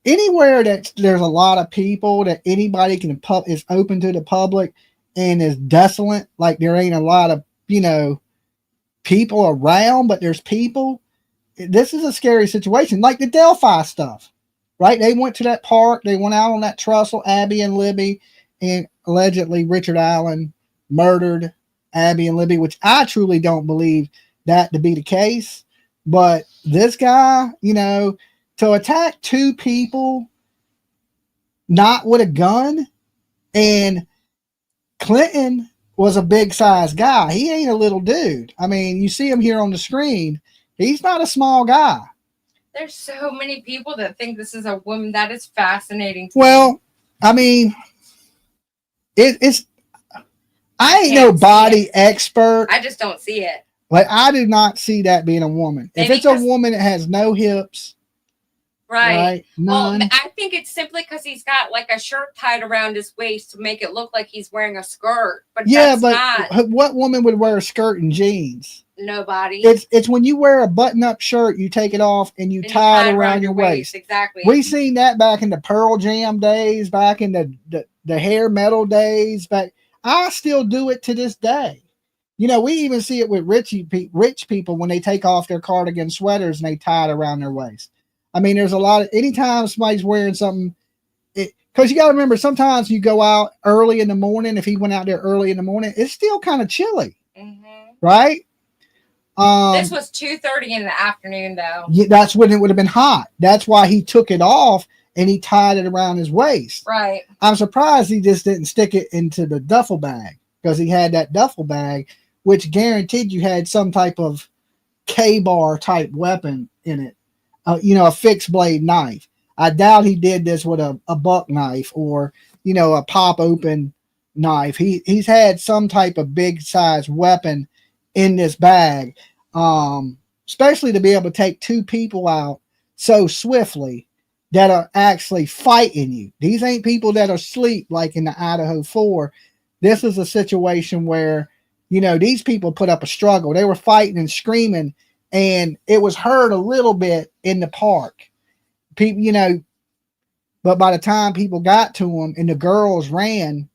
anywhere that there's a lot of people that anybody can is open to the public and is desolate, like there ain't a lot of, you know, people around, but there's people. This is a scary situation, like the Delphi stuff, right? They went to that park, they went out on that trestle, Abby and Libby, and allegedly Richard Allen murdered Abby and Libby, which I truly don't believe that to be the case. But this guy, you know, to attack two people, not with a gun, and Clinton was a big size guy. He ain't a little dude. I mean, you see him here on the screen. He's not a small guy.
There's so many people that think this is a woman. That is fascinating.
Well, I mean, it's. I ain't no body expert.
I just don't see it.
Like, I do not see that being a woman. If it's a woman that has no hips,
right?
None.
Well, I think it's simply because he's got like a shirt tied around his waist to make it look like he's wearing a skirt. But
yeah,
that's
but
not.
What woman would wear a skirt and jeans?
Nobody.
It's when you wear a button-up shirt, you take it off and you tie it around your waist.
Exactly.
We seen that back in the Pearl Jam days, back in the hair metal days. But I still do it to this day. You know, we even see it with rich people when they take off their cardigan sweaters and they tie it around their waist. I mean, there's a lot of, anytime somebody's wearing something, because you got to remember, sometimes you go out early in the morning. If he went out there early in the morning, it's still kind of chilly, right?
This was 2:30 in the afternoon, though.
Yeah, that's when it would have been hot. That's why he took it off and he tied it around his waist.
Right.
I'm surprised he just didn't stick it into the duffel bag, because he had that duffel bag, which guaranteed you had some type of K-bar type weapon in it. You know, a fixed blade knife. I doubt he did this with a buck knife or, you know, a pop open knife. He's had some type of big size weapon in this bag, especially to be able to take two people out so swiftly that are actually fighting you. These ain't people that are asleep like in the Idaho 4. This is a situation where, you know, these people put up a struggle. They were fighting and screaming, and it was heard a little bit in the park. People, you know, but by the time people got to them and the girls ran,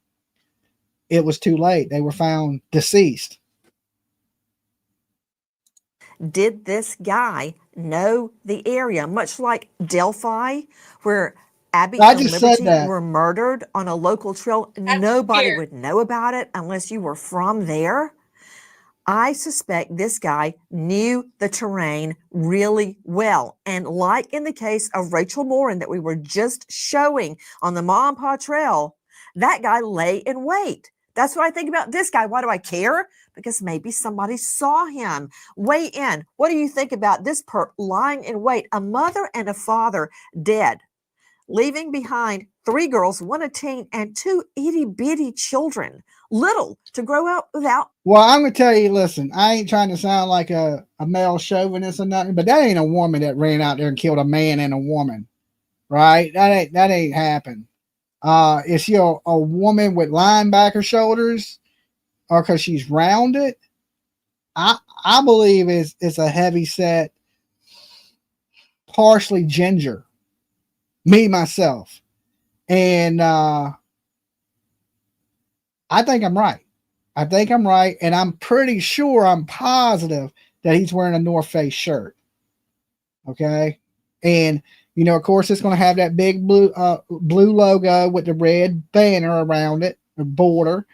it was too late. They were found deceased.
Did this guy know the area, much like Delphi, where Abby and Liberty were murdered on a local trail? Nobody would know about it unless you were from there. I suspect this guy knew the terrain really well. And like in the case of Rachel Morin that we were just showing on the Ma and Pa Trail, that guy lay in wait. That's what I think about this guy. Why do I care? Because maybe somebody saw him. Weigh in. What do you think about this lying in wait? A mother and a father dead, leaving behind 3 girls, 1 a teen, and 2 itty-bitty children, little to grow up without.
Well, I'm going to tell you, listen, I ain't trying to sound like a male chauvinist or nothing, but that ain't a woman that ran out there and killed a man and a woman, right? That ain't happened. Is she a woman with linebacker shoulders, or because she's rounded? I believe it's a heavy set, partially ginger. Me, myself. And I think I'm right. And I'm pretty sure, I'm positive that he's wearing a North Face shirt. Okay. And, you know, of course, it's going to have that big blue logo with the red banner around it, the border.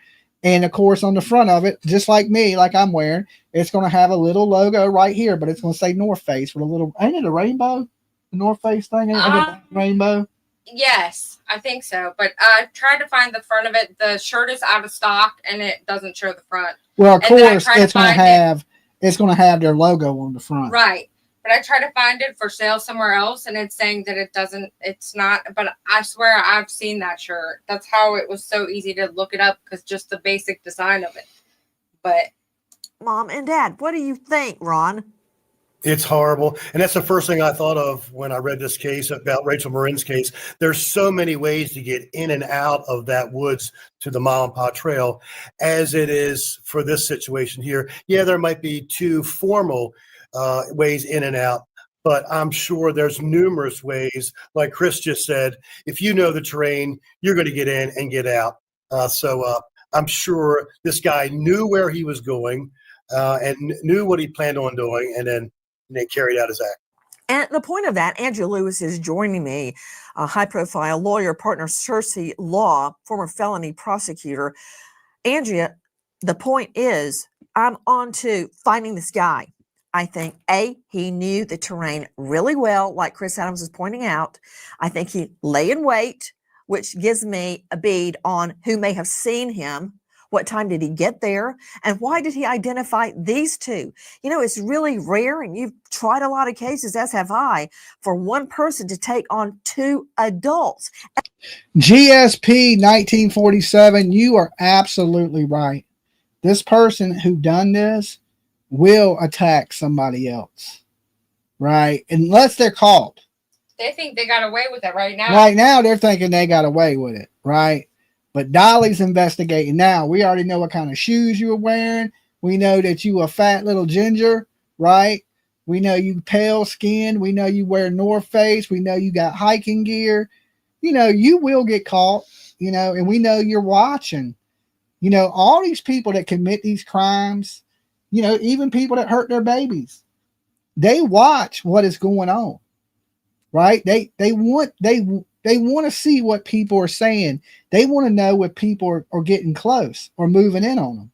And, of course, on the front of it, just like me, like I'm wearing, it's going to have a little logo right here, but it's going to say North Face with a little, ain't it a rainbow? The North Face thing? Ain't it a rainbow?
Yes, I think so. But I tried to find the front of it. The shirt is out of stock, and it doesn't show the front.
Well, of course, it's going to have their logo on the front.
Right. But I tried to find it for sale somewhere else, and it's saying that it's not. But I swear I've seen that shirt. That's how it was so easy to look it up, because just the basic design of it. But
Mom and Dad, what do you think, Ron?
It's horrible. And that's the first thing I thought of when I read this case about Rachel Morin's case. There's so many ways to get in and out of that woods to the Ma and Pa Trail as it is for this situation here. Yeah, there might be 2 formal ways in and out, but I'm sure there's numerous ways. Like Chris just said, if you know the terrain, you're going to get in and get out. So I'm sure this guy knew where he was going and knew what he planned on doing, and then carried out his act.
And the point of that, Andrew Lewis is joining me, a high-profile lawyer, partner Cersei Law, former felony prosecutor. Andrea, the point is, I'm on to finding this guy. I think, A, he knew the terrain really well, like Chris Adams is pointing out. I think he lay in wait, which gives me a bead on who may have seen him, What time did he get there? And why did he identify these two? You know, it's really rare, and you've tried a lot of cases, as have I, for one person to take on two adults.
GSP 1947, you are absolutely right. This person who done this will attack somebody else, right? Unless they're caught.
They think they got away with it right now.
Right now, they're thinking they got away with it, right? But Dolly's investigating now. We already know what kind of shoes you were wearing. We know that you a fat little ginger, right? We know you pale skinned. We know you wear North Face. We know you got hiking gear. You know, you will get caught, you know, and we know you're watching. You know, all these people that commit these crimes, you know, even people that hurt their babies, they watch what is going on, right? They want to see what people are saying. They want to know if people are getting close or moving in on them,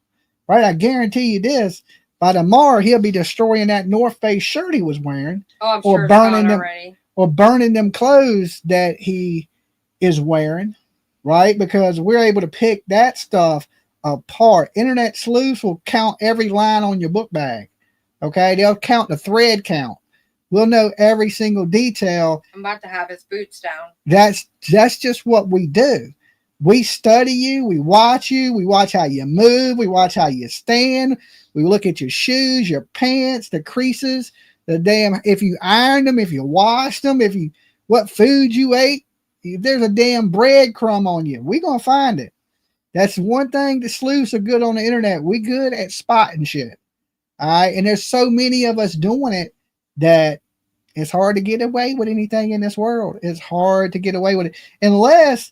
right? I guarantee you this: by tomorrow, he'll be destroying that North Face shirt he was wearing,
I'm sure burning them already,
or burning them clothes that he is wearing, right? Because we're able to pick that stuff apart. Internet sleuths will count every line on your book bag. Okay, they'll count the thread count. We'll know every single detail.
I'm about to have his boots down.
That's just what we do. We study you, we watch how you move, we watch how you stand, we look at your shoes, your pants, the creases, the damn, if you ironed them, if you washed them, what food you ate. If there's a damn breadcrumb on you, we're gonna find it. That's one thing the sleuths are good on the internet. We good at spotting shit. All right. And there's so many of us doing it that it's hard to get away with anything in this world. It's hard to get away with it unless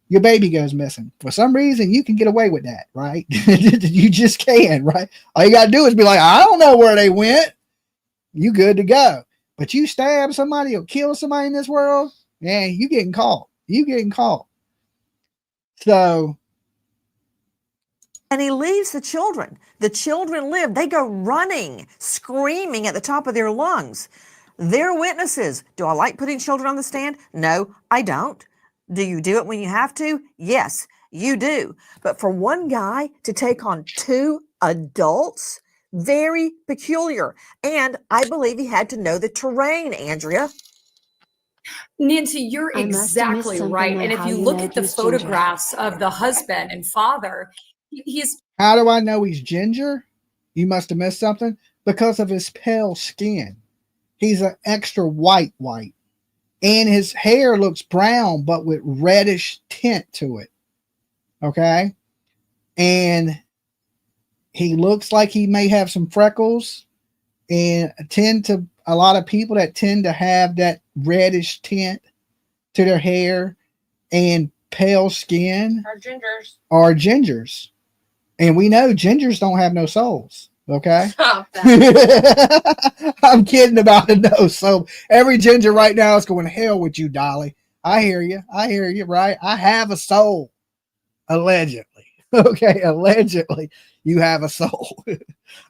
your baby goes missing. For some reason, you can get away with that, right? You just can, right? All you gotta do is be like, I don't know where they went. You good to go. But you stab somebody or kill somebody in this world, man, you getting caught. So,
and he leaves the children. The children live. They go running, screaming at the top of their lungs. They're witnesses. Do I like putting children on the stand? No, I don't. Do you do it when you have to? Yes, you do. But for one guy to take on two adults, very peculiar. And I believe he had to know the terrain, Andrea.
Nancy, you're exactly right. And if you look at the photographs of the husband and father, he's...
How do I know he's ginger? You must have missed something. Because of his pale skin. He's an extra white. And his hair looks brown, but with reddish tint to it. Okay? And he looks like he may have some freckles. And a lot of people that tend to have that reddish tint to their hair and pale skin are gingers. And we know gingers don't have no souls. Okay.
Stop that.
I'm kidding about it. No. So every ginger right now is going to hell with you, Dolly. I hear you. Right. I have a soul. Allegedly. Okay. Allegedly you have a soul.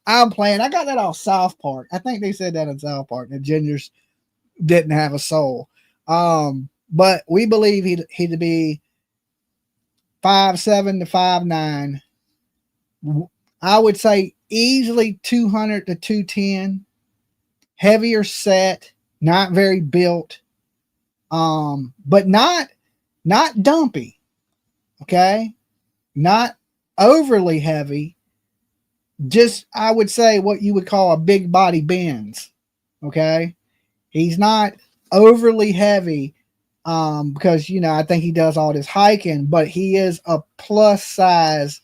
I'm playing. I got that off South Park. I think they said that in South Park. The gingers didn't have a soul. But we believe he'd be 5'7" to 5'9". I would say easily 200 to 210, heavier set, not very built, but not dumpy. Okay. Not overly heavy. Just, I would say what you would call a big body Benz. Okay. He's not overly heavy. Because, you know, I think he does all this hiking, but he is a plus size,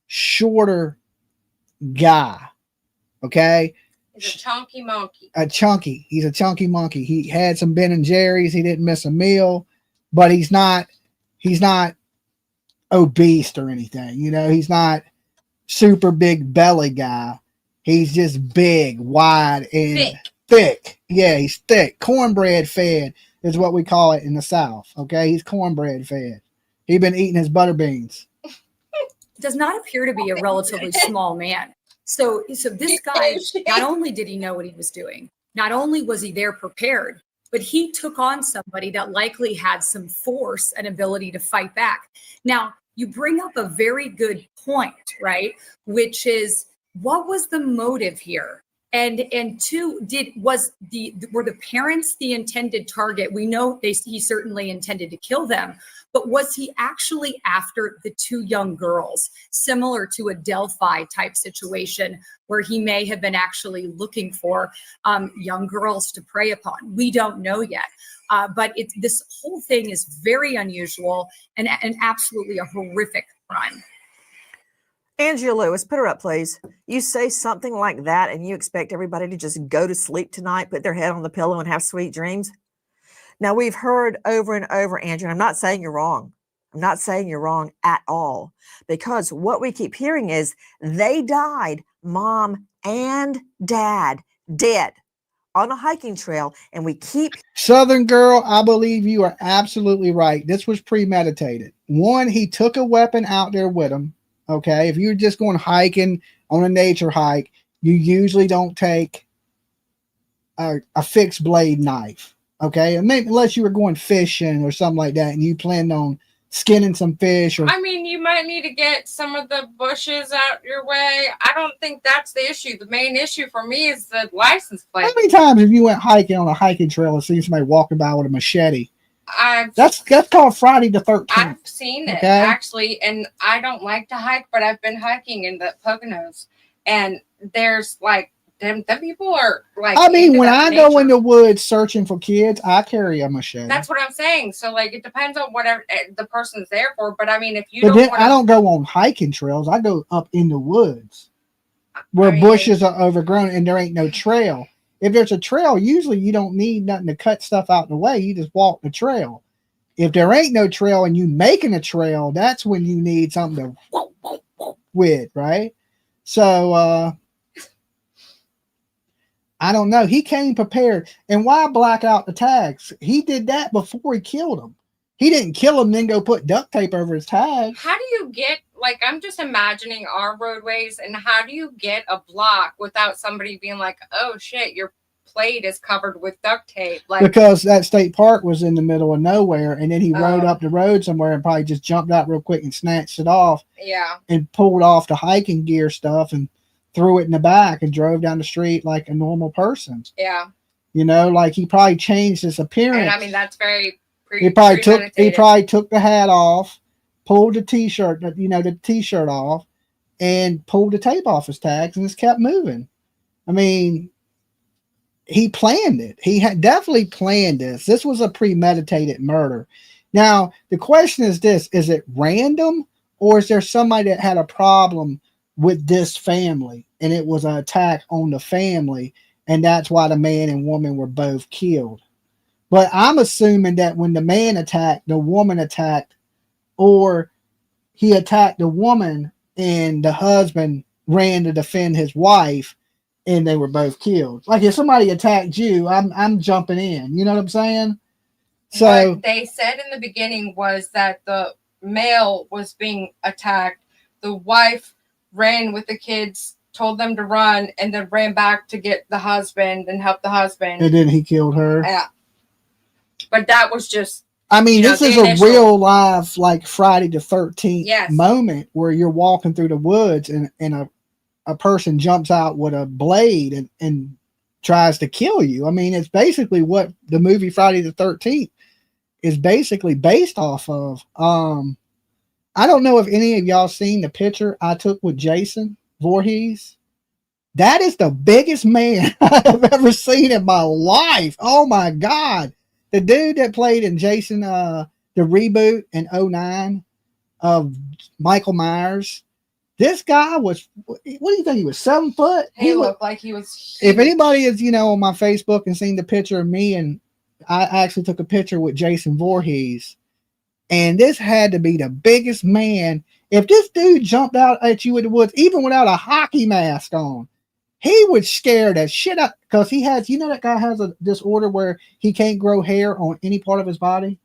shorter guy. Okay.
He's a chunky monkey.
He's a chunky monkey. He had some Ben and Jerry's. He didn't miss a meal, but he's not obese or anything. You know, he's not super big belly guy. He's just big, wide, and thick. Yeah, he's thick. Cornbread fed is what we call it in the South. Okay. He's cornbread fed. He's been eating his butter beans.
Does not appear to be a relatively small man. So this guy, not only did he know what he was doing, not only was he there prepared, but he took on somebody that likely had some force and ability to fight back. Now, you bring up a very good point, right? Which is, what was the motive here? And two, were the parents the intended target? We know he certainly intended to kill them, but was he actually after the two young girls, similar to a Delphi type situation where he may have been actually looking for young girls to prey upon? We don't know yet. But this whole thing is very unusual and absolutely a horrific crime.
Andrea Lewis, put her up, please. You say something like that and you expect everybody to just go to sleep tonight, put their head on the pillow and have sweet dreams? Now, we've heard over and over, Andrea, and I'm not saying you're wrong. I'm not saying you're wrong at all, because what we keep hearing is they died, mom and dad, dead on a hiking trail, and we keep...
Southern girl, I believe you are absolutely right. This was premeditated. One, he took a weapon out there with him. Okay, if you're just going hiking on a nature hike, you usually don't take a fixed blade knife. Okay, and maybe unless you were going fishing or something like that, and you planned on skinning some fish. Or
I mean, you might need to get some of the bushes out your way. I don't think that's the issue. The main issue for me is the license plate.
How many times have you went hiking on a hiking trail and seen somebody walking by with a machete? That's called Friday the 13th.
I've seen it, actually, and I don't like to hike, but I've been hiking in the Poconos, and there's like them people are like.
I mean, when I go in the woods searching for kids, I carry a machete.
That's what I'm saying. So like, it depends on whatever the person's there for. But I mean, if you
I don't go on hiking trails. I go up in the woods where bushes are overgrown and there ain't no trail. If there's a trail, usually you don't need nothing to cut stuff out the way. You just walk the trail. If there ain't no trail and you making a trail, that's when you need something to with, right? So I don't know. He came prepared. And why black out the tags? He did that before he killed him. He didn't kill him, then go put duct tape over his tag.
How do you get, like, I'm just imagining our roadways, and how do you get a block without somebody being like, oh shit, your plate is covered with duct tape? Like, because
that state park was in the middle of nowhere, and then he rode up the road somewhere and probably just jumped out real quick and snatched it off.
Yeah.
And pulled off the hiking gear stuff and threw it in the back and drove down the street like a normal person.
Yeah.
You know, like he probably changed his appearance.
And I mean, that's very
He probably took the hat off, pulled the t-shirt, the t-shirt off, and pulled the tape off his tags and just kept moving. I mean, he planned it. He had definitely planned this. This was a premeditated murder. Now, the question is this: is it random, or is there somebody that had a problem with this family and it was an attack on the family, and that's why the man and woman were both killed? But I'm assuming that when the man attacked, the woman attacked, or he attacked the woman and the husband ran to defend his wife and they were both killed. Like if somebody attacked you, I'm jumping in. You know what I'm saying? So
what they said in the beginning was that the male was being attacked. The wife ran with the kids, told them to run, and then ran back to get the husband and help the husband.
And then he killed her.
Yeah. But that was just,
I mean, this is a real live, like Friday the 13th moment where you're walking through the woods and a person jumps out with a blade and tries to kill you. I mean, it's basically what the movie Friday the 13th is basically based off of. I don't know if any of y'all seen the picture I took with Jason Voorhees. That is the biggest man I have ever seen in my life. Oh my God. The dude that played in Jason, the reboot in 2009 of Michael Myers, this guy was, what do you think? He was 7 foot?
He looked like he was
huge. If anybody is, on my Facebook and seen the picture of me, and I actually took a picture with Jason Voorhees, and this had to be the biggest man. If this dude jumped out at you in the woods, even without a hockey mask on, he would scare the shit out, because he has, that guy has a disorder where he can't grow hair on any part of his body.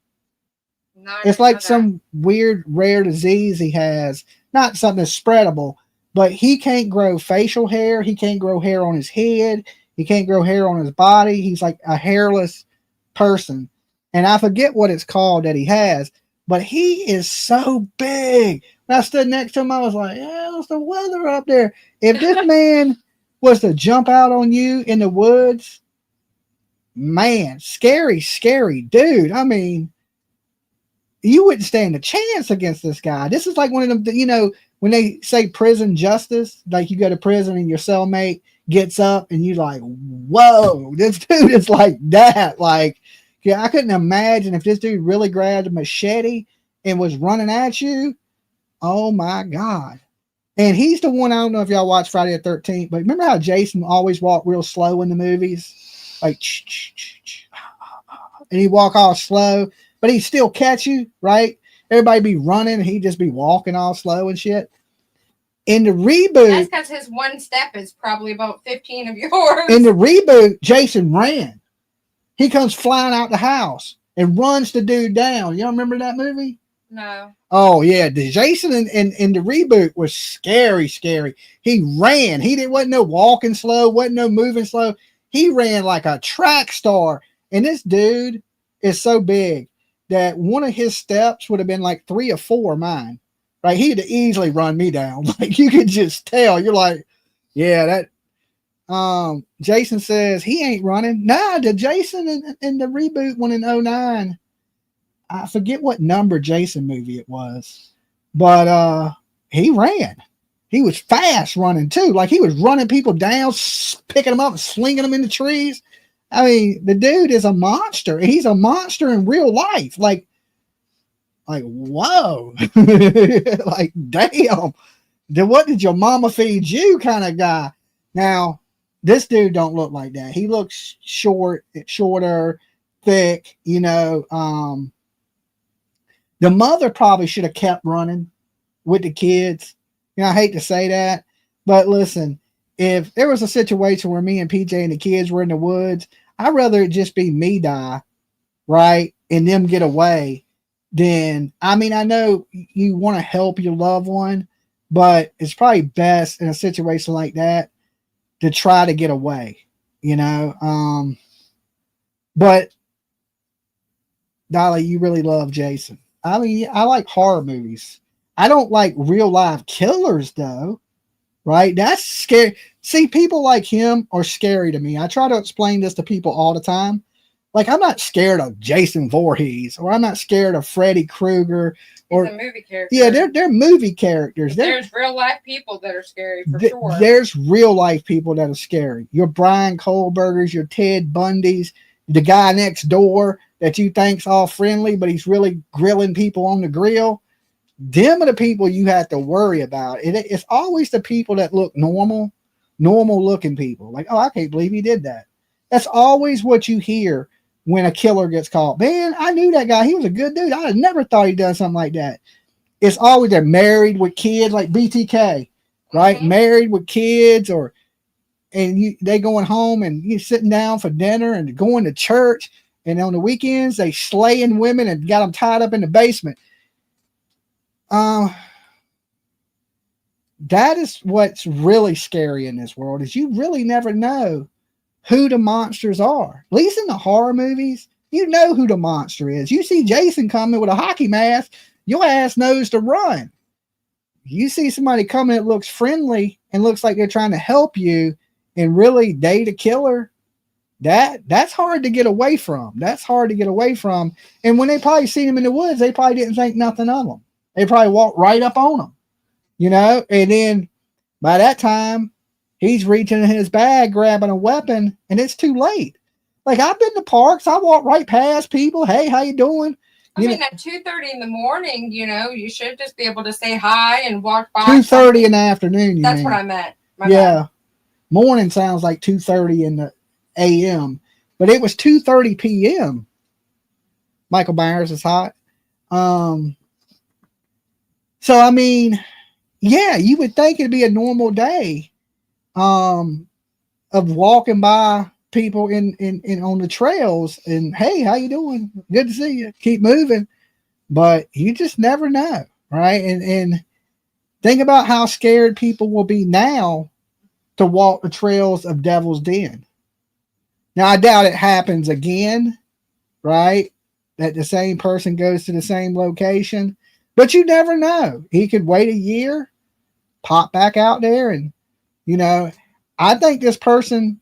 No, it's like some weird rare disease he has. Not something that's spreadable, but he can't grow facial hair. He can't grow hair on his head. He can't grow hair on his body. He's like a hairless person, and I forget what it's called that he has, but he is so big. When I stood next to him, I was like, how's the weather up there? If this man was to jump out on you in the woods, man, scary, scary dude. I mean, you wouldn't stand a chance against this guy. This is like one of them, you know, when they say prison justice, like you go to prison and your cellmate gets up and you like, whoa, this dude is like that. Like, yeah, I couldn't imagine if this dude really grabbed a machete and was running at you. Oh my God. And he's the one, I don't know if y'all watch Friday the 13th, but remember how Jason always walked real slow in the movies? Like, and he'd walk all slow, but he'd still catch you, right? Everybody be running and he'd just be walking all slow and shit. In the reboot,
that's because his one step is probably about 15 of yours. In
the reboot, Jason ran. He comes flying out the house and runs the dude down. Y'all remember that movie?
No.
Oh yeah, the Jason in the reboot was scary, scary. He ran. Wasn't no walking slow, wasn't no moving slow. He ran like a track star. And this dude is so big that one of his steps would have been like 3 or 4 mine. Right? He'd easily run me down. Like you could just tell. You're like, yeah, that Jason says he ain't running. Nah, the Jason in the reboot one in 2009. I forget what number Jason movie it was, but he ran. He was fast running too. Like he was running people down, picking them up and slinging them in the trees. I mean, the dude is a monster. He's a monster in real life. Like whoa, like damn. What did your mama feed you kind of guy? Now, this dude don't look like that. He looks shorter, thick, you know. The mother probably should have kept running with the kids. You know, I hate to say that, but listen, if there was a situation where me and PJ and the kids were in the woods, I'd rather it just be me die, right, and them get away. Then, I mean, I know you want to help your loved one, but it's probably best in a situation like that to try to get away, you know. But Dolly, you really love Jason. I mean, I like horror movies. I don't like real life killers though, right? That's scary. See, people like him are scary to me. I try to explain this to people all the time. Like, I'm not scared of Jason Voorhees, or I'm not scared of Freddy Krueger. Or
he's a movie character.
Yeah, they're movie characters.
There's real life people that are scary for sure.
There's real life people that are scary. Your Brian Kohlbergers, your Ted Bundys, the guy next door that you think's all friendly, but he's really grilling people on the grill. Them are the people you have to worry about. It's always the people that look normal looking people. Like, oh, I can't believe he did that. That's always what you hear when a killer gets caught. Man, I knew that guy. He was a good dude. I never thought he'd done something like that. It's always they're married with kids, like BTK, right? Mm-hmm. Married with kids, they going home and you sitting down for dinner and going to church. And on the weekends, they slaying women and got them tied up in the basement. That is what's really scary in this world, is you really never know who the monsters are. At least in the horror movies, you know who the monster is. You see Jason coming with a hockey mask, your ass knows to run. You see somebody coming that looks friendly and looks like they're trying to help you and really date a killer. That's hard to get away from. That's hard to get away from. And when they probably seen him in the woods, they probably didn't think nothing of him. They probably walked right up on him, you know? And then by that time, he's reaching in his bag, grabbing a weapon, and it's too late. Like, I've been to parks. I walk right past people. Hey, how you doing?
I mean, at 2:30 in the morning, you know, you should just be able to say hi and walk by.
2:30 in the afternoon.
That's what I meant.
Yeah. Morning sounds like 2:30 in the a.m., but it was 2:30 p.m. Michael Myers is hot. So, I mean, yeah, you would think it'd be a normal day of walking by people in on the trails and, hey, how you doing? Good to see you. Keep moving. But you just never know, right? And think about how scared people will be now to walk the trails of Devil's Den. Now, I doubt it happens again, right? That the same person goes to the same location. But you never know. He could wait a year, pop back out there, and, you know, I think this person,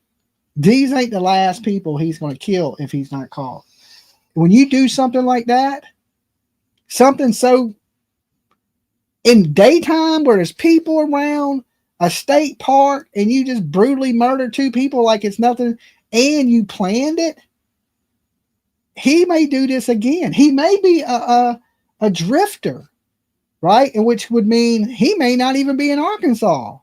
these ain't the last people he's going to kill if he's not caught. When you do something like that, something so in daytime where there's people around, a state park, and you just brutally murder 2 people like it's nothing, and you planned it, he may do this again. He may be a drifter, right? And which would mean he may not even be in Arkansas.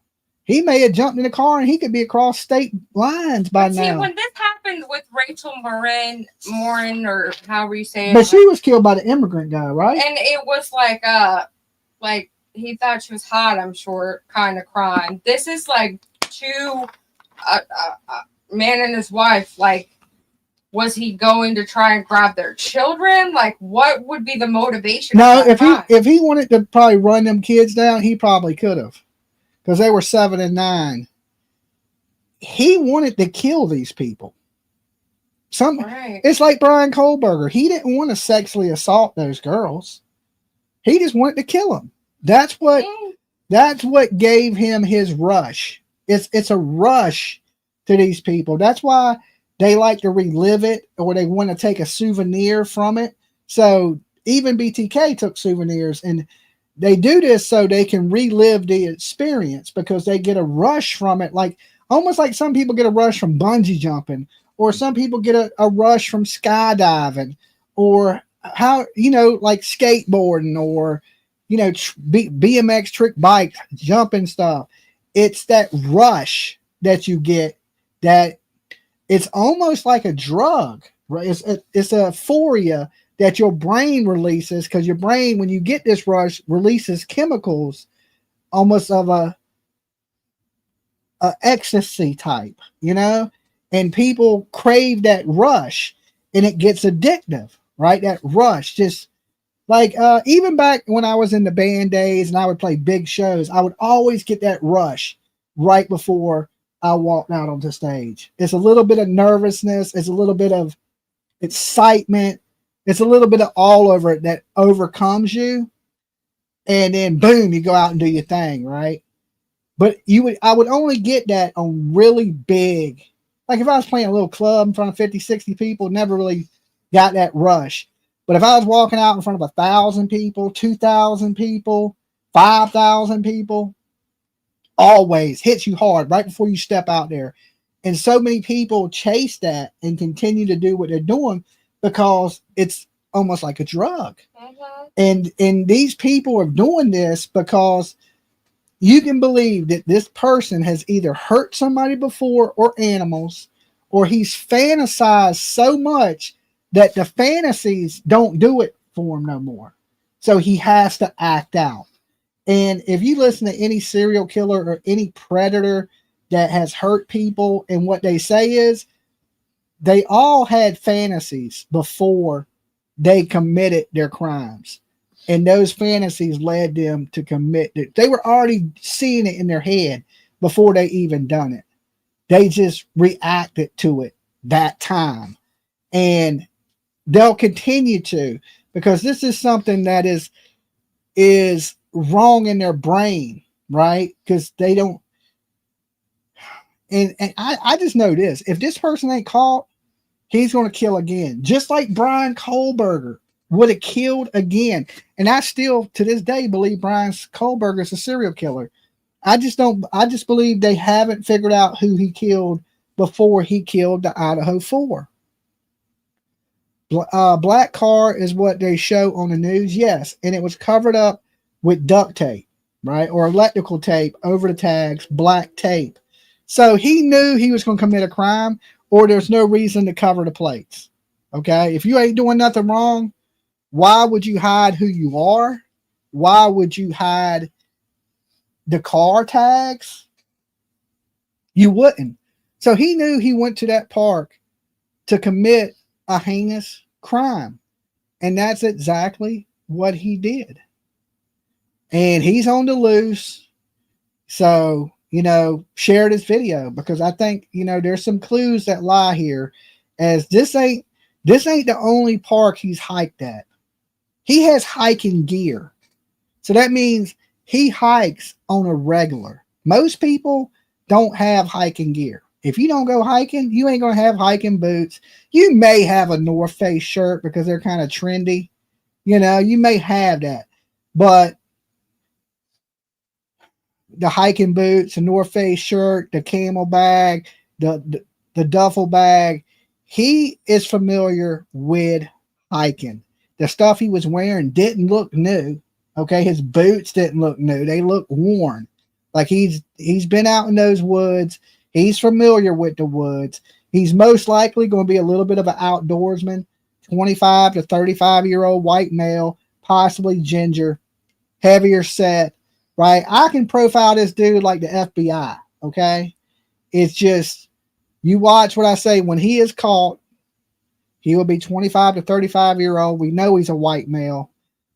He may have jumped in the car and he could be across state lines by now.
See, when this happened with Rachel Morin, or however you say it,
but she was killed by the immigrant guy, right?
And it was like he thought she was hot, I'm sure, kind of crime. This is like 2 man and his wife. Like, was he going to try and grab their children? Like, what would be the motivation?
No, if he wanted to probably run them kids down, he probably could have, because they were 7 and 9. He wanted to kill these people. It's like Brian Kohlberger. He didn't want to sexually assault those girls. He just wanted to kill them. That's what gave him his rush. It's a rush to these people. That's why they like to relive it, or they want to take a souvenir from it. So even BTK took souvenirs, and they do this so they can relive the experience, because they get a rush from it. Like, almost like some people get a rush from bungee jumping, or some people get a rush from skydiving, or like skateboarding, or, BMX trick bike jumping stuff. It's that rush that you get, that it's almost like a drug, right? It's a euphoria that your brain releases, because your brain, when you get this rush, releases chemicals almost of a ecstasy type, and people crave that rush, and it gets addictive, right? That rush, just like even back when I was in the band days and I would play big shows, I would always get that rush right before I walked out onto stage. It's a little bit of nervousness, it's a little bit of excitement, it's a little bit of all over it that overcomes you, and then boom, you go out and do your thing, right? But I would only get that on really big, like if I was playing a little club in front of 50, 60 people, never really got that rush. But if I was walking out in front of 1,000 people, 2,000 people, 5,000 people, always hits you hard right before you step out there. And so many people chase that and continue to do what they're doing because it's almost like a drug. Mm-hmm. And these people are doing this because you can believe that this person has either hurt somebody before, or animals, or he's fantasized so much that the fantasies don't do it for him no more. So he has to act out. And if you listen to any serial killer or any predator that has hurt people, and what they say is they all had fantasies before they committed their crimes. And those fantasies led them to commit it. They were already seeing it in their head before they even done it. They just reacted to it that time. And they'll continue to, because this is something that is wrong in their brain, right? Because they don't. And I just know this. If this person ain't caught, he's going to kill again. Just like Brian Kohlberger would have killed again. And I still, to this day, believe Brian Kohlberger is a serial killer. I just believe they haven't figured out who he killed before he killed the Idaho 4. Black car is what they show on the news. Yes. And it was covered up with duct tape, right? Or electrical tape over the tags, black tape. So he knew he was going to commit a crime, or there's no reason to cover the plates. Okay. If you ain't doing nothing wrong, why would you hide who you are? Why would you hide the car tags? You wouldn't. So he knew he went to that park to commit a heinous crime. And that's exactly what he did. And he's on the loose. So, share this video, because I think, there's some clues that lie here, as this ain't This ain't the only park he's hiked at. He has hiking gear. So that means he hikes on a regular. Most people don't have hiking gear. If you don't go hiking, you ain't going to have hiking boots. You may have a North Face shirt because they're kind of trendy. You know, you may have that. But the hiking boots, the North Face shirt, the camel bag, the duffel bag, he is familiar with hiking. The stuff he was wearing didn't look new. Okay, his boots didn't look new. They look worn. Like he's been out in those woods. He's familiar with the woods. He's most likely going to be a little bit of an outdoorsman, 25 to 35-year-old white male, possibly ginger, heavier set, right? I can profile this dude like the FBI, okay? It's just, you watch what I say. When he is caught, he will be 25 to 35-year-old. We know he's a white male.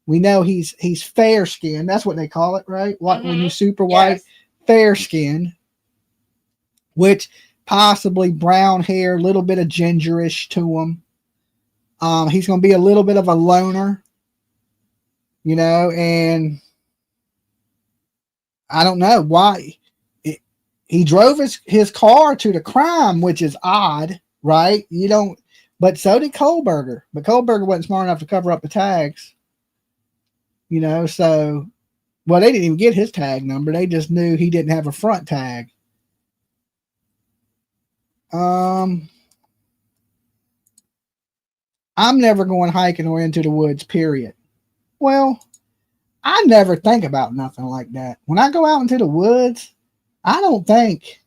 We know he's fair skinned. That's what they call it, right? What when you're super white, yes. Fair skinned, which possibly brown hair, a little bit of gingerish to him. He's going to be a little bit of a loner, you know, and I don't know why. He drove his car to the crime, which is odd, right? You don't, but so did Kohlberger. But Kohlberger wasn't smart enough to cover up the tags. You know, so, well, they didn't even get his tag number. They just knew he didn't have a front tag. I'm never going hiking or into the woods, period. Well, I never think about nothing like that. When I go out into the woods, I don't think,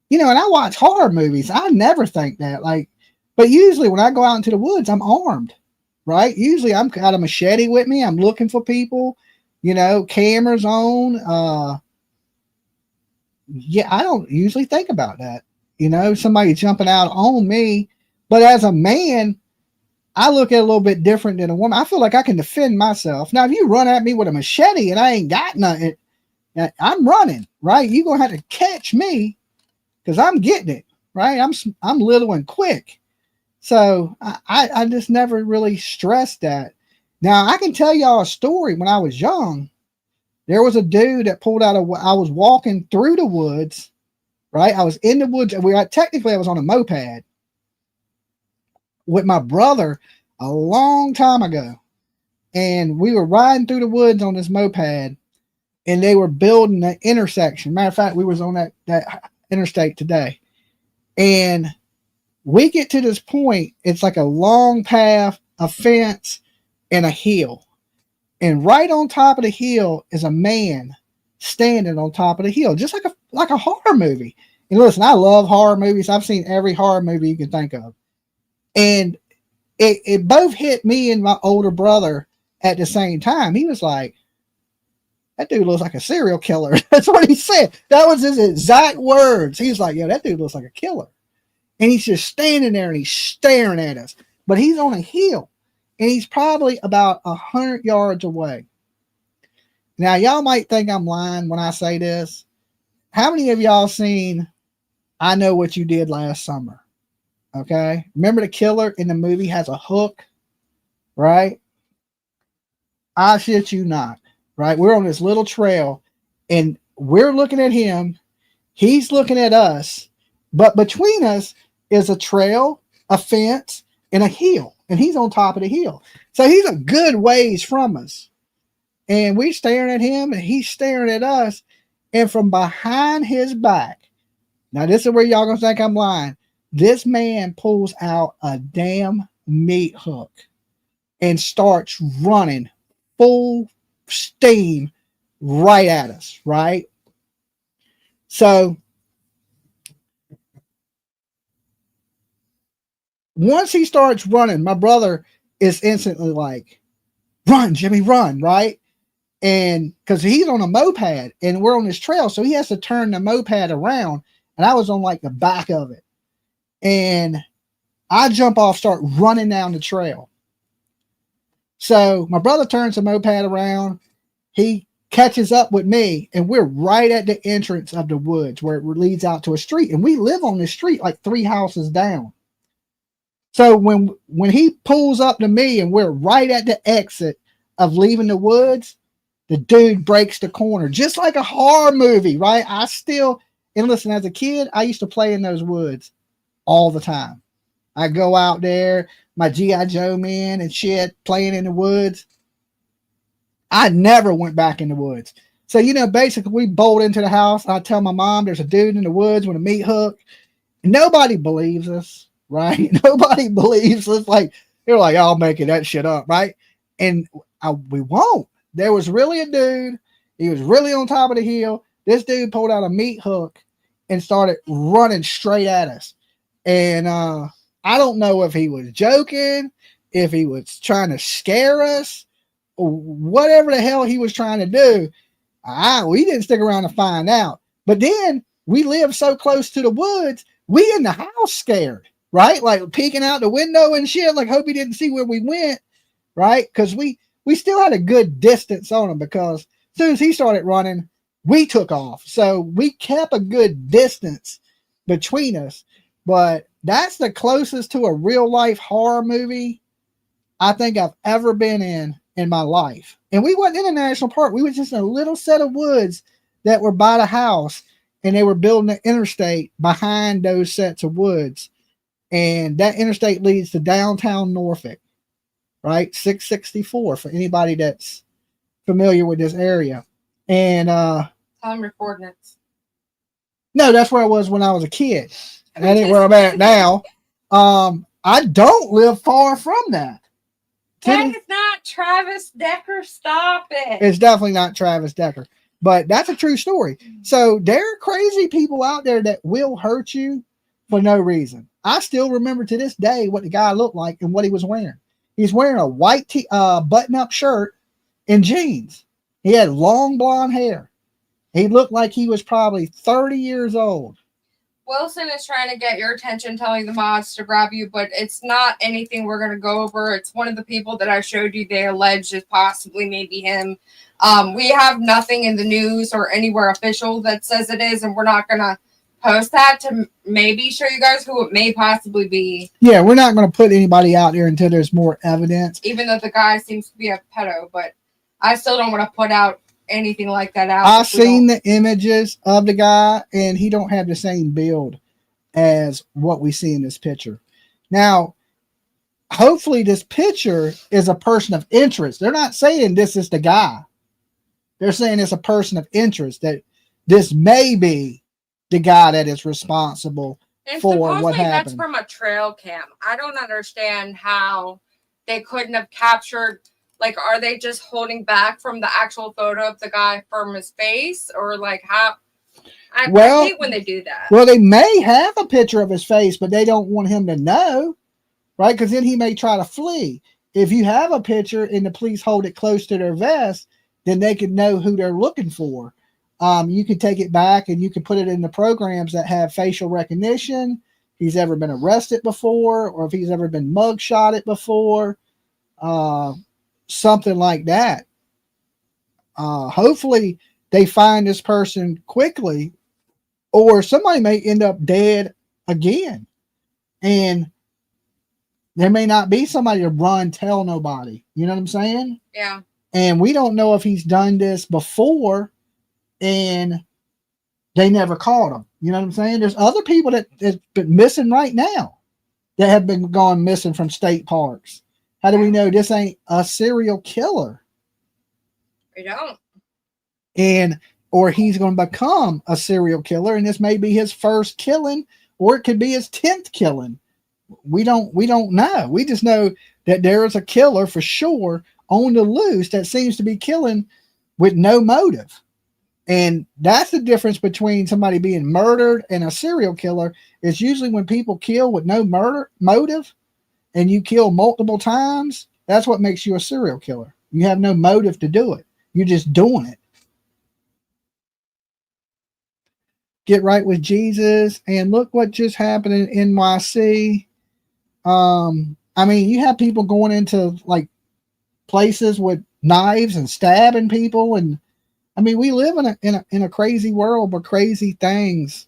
you know, and I watch horror movies. I never think that, like, but usually when I go out into the woods, I'm armed, right? Usually I'm got a machete with me. I'm looking for people, you know, cameras on. Yeah, I don't usually think about that. You know, somebody jumping out on me. But as a man, I look at it a little bit different than a woman. I feel like I can defend myself. Now, if you run at me with a machete and I ain't got nothing, I'm running, right? You're going to have to catch me because I'm getting it, right? I'm little and quick. So I just never really stressed that. Now, I can tell y'all a story. When I was young, there was a dude that pulled out I was walking through the woods, right? I was in the woods. Technically, I was on a moped with my brother a long time ago. And we were riding through the woods on this moped, and they were building an intersection. Matter of fact, we was on that interstate today. And we get to this point, it's like a long path, a fence, and a hill. And right on top of the hill is a man standing on top of the hill, just like a horror movie. And listen, I love horror movies. I've seen every horror movie you can think of. And it both hit me and my older brother at the same time. He was like, that dude looks like a serial killer. That's what he said. That was his exact words. He's like, yo, that dude looks like a killer. And he's just standing there and he's staring at us. But he's on a hill. And he's probably about 100 yards away. Now, y'all might think I'm lying when I say this. How many of y'all seen I Know What You Did Last Summer? Okay. Remember the killer in the movie has a hook, right? I shit you not, right? We're on this little trail and we're looking at him. He's looking at us, but between us is a trail, a fence, and a hill. And he's on top of the hill. So he's a good ways from us. And we're staring at him and he's staring at us. And from behind his back, now this is where y'all gonna think I'm lying. This man pulls out a damn meat hook and starts running full steam right at us, right? So once he starts running, my brother is instantly like, run, Jimmy, run, right? And because he's on a moped and we're on this trail, so he has to turn the moped around. And I was on like the back of it. And I jump off, start running down the trail. So my brother turns the moped around. He catches up with me, and we're right at the entrance of the woods where it leads out to a street. And we live on this street like 3 houses down. So when he pulls up to me and we're right at the exit of leaving the woods, the dude breaks the corner, just like a horror movie, right? And listen, as a kid, I used to play in those woods all the time. I go out there, my G.I. Joe man and shit, playing in the woods. I never went back in the woods. So, basically we bolt into the house. I tell my mom there's a dude in the woods with a meat hook. Nobody believes us, right? Nobody believes us. Like, they're like, I'll make that shit up, right? And we won't. There was really a dude. He was really on top of the hill. This dude pulled out a meat hook and started running straight at us. And I don't know if he was joking, if he was trying to scare us, or whatever the hell he was trying to do. We didn't stick around to find out. But then we live so close to the woods, we in the house scared, right? Like peeking out the window and shit, like hope he didn't see where we went, right? Because we still had a good distance on him, because as soon as he started running, we took off. So we kept a good distance between us. But that's the closest to a real life horror movie I think I've ever been in my life. And we wasn't in a national park. We were just in a little set of woods that were by the house, and they were building an interstate behind those sets of woods. And that interstate leads to downtown Norfolk, right? 664 for anybody that's familiar with this area. And
tell them your coordinates.
No, that's where I was when I was a kid. And that ain't where I'm at now. I don't live far from that.
That is not Travis Decker. Stop it.
It's definitely not Travis Decker. But that's a true story. So there are crazy people out there that will hurt you for no reason. I still remember to this day what the guy looked like and what he was wearing. He's wearing a white button-up shirt and jeans. He had long blonde hair. He looked like he was probably 30 years old.
Wilson is trying to get your attention, telling the mods to grab you, but it's not anything we're going to go over. It's one of the people that I showed you they alleged is possibly maybe him. We have nothing in the news or anywhere official that says it is, and we're not going to post that to maybe show you guys who it may possibly be.
Yeah, we're not going to put anybody out there until there's more evidence.
Even though the guy seems to be a pedo, but I still don't want to put out anything like that out.
I've seen the images of the guy, and he don't have the same build as what we see in this picture. Now, hopefully this picture is a person of interest. They're not saying this is the guy. They're saying it's a person of interest, that this may be the guy that is responsible for what happened.
That's from a trail cam. I don't understand how they couldn't have captured. Like, are they just holding back from the actual photo of the guy from his face? Or, like, how? I hate when they do that.
Well, they may have a picture of his face, but they don't want him to know, right? Because then he may try to flee. If you have a picture and the police hold it close to their vest, then they can know who they're looking for. You can take it back and you can put it in the programs that have facial recognition. If he's ever been arrested before, or if he's ever been mugshotted before. Something like that. Hopefully they find this person quickly, or somebody may end up dead again, and there may not be somebody to run, tell nobody. You know what I'm saying?
Yeah.
And we don't know if he's done this before and they never caught him. You know what I'm saying? There's other people that have been missing right now that have been gone missing from state parks. How do we know this ain't a serial killer?
We don't.
Or he's going to become a serial killer, and this may be his first killing, or it could be his 10th killing. We don't know. We just know that there is a killer for sure on the loose that seems to be killing with no motive. And that's the difference between somebody being murdered and a serial killer. Is usually when people kill with no motive, and you kill multiple times, that's what makes you a serial killer. You have no motive to do it. You're just doing it. Get right with Jesus. And look what just happened in NYC. I mean, you have people going into like places with knives and stabbing people. And I mean, we live in a crazy world where crazy things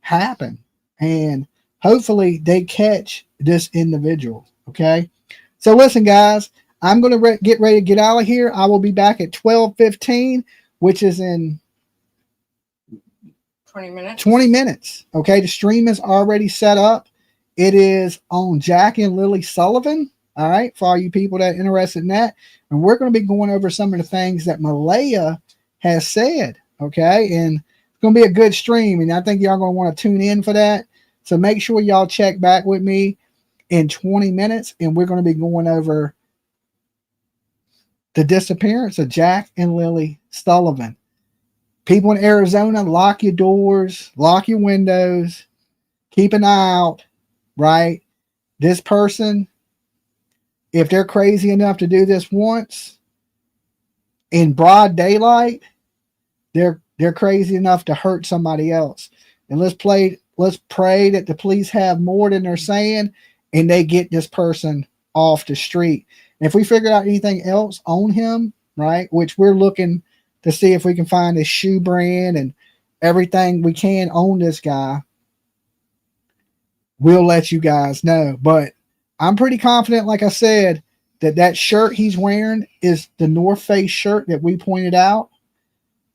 happen. And hopefully they catch this individual. Okay. So listen, guys, I'm going to get ready to get out of here. I will be back at 12:15, which is in
20 minutes.
20 minutes. Okay. The stream is already set up. It is on Jack and Lily Sullivan. All right. For all you people that are interested in that. And we're going to be going over some of the things that Malaya has said. Okay. And it's going to be a good stream. And I think y'all going to want to tune in for that. So make sure y'all check back with me in 20 minutes. And we're going to be going over the disappearance of Jack and Lily Sullivan. People in Arizona, lock your doors, lock your windows, keep an eye out, right? This person, if they're crazy enough to do this once in broad daylight, they're crazy enough to hurt somebody else. And let's pray that the police have more than they're saying and they get this person off the street. And if we figure out anything else on him, right, which we're looking to see if we can find his shoe brand and everything we can on this guy, we'll let you guys know. But I'm pretty confident, like I said, that shirt he's wearing is the North Face shirt that we pointed out.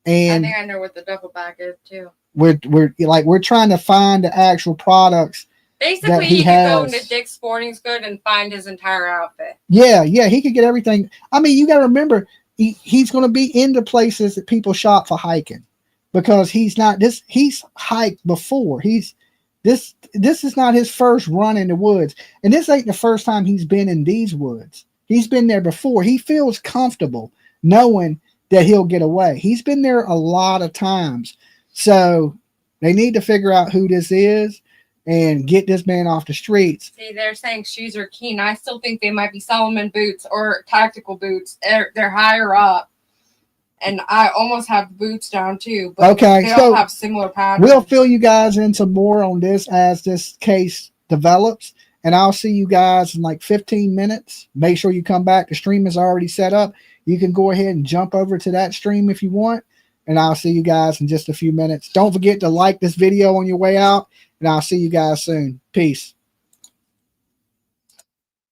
And
I think I know what the duffel bag is too.
We're trying to find the actual products.
Basically, he could go into Dick's Sporting Goods and find his entire outfit. Yeah, he could get everything. I mean, you got to remember, he's going to be into places that people shop for hiking, because he's hiked before. This is not his first run in the woods, and this ain't the first time he's been in these woods. He's been there before. He feels comfortable knowing that he'll get away. He's been there a lot of times. So they need to figure out who this is and get this man off the streets. See, they're saying shoes are keen. I still think they might be Solomon boots or tactical boots. They're higher up. And I almost have boots down too. But
okay,
they all have similar patterns.
We'll fill you guys in some more on this as this case develops. And I'll see you guys in like 15 minutes. Make sure you come back. The stream is already set up. You can go ahead and jump over to that stream if you want. And I'll see you guys in just a few minutes. Don't forget to like this video on your way out. And I'll see you guys soon. Peace.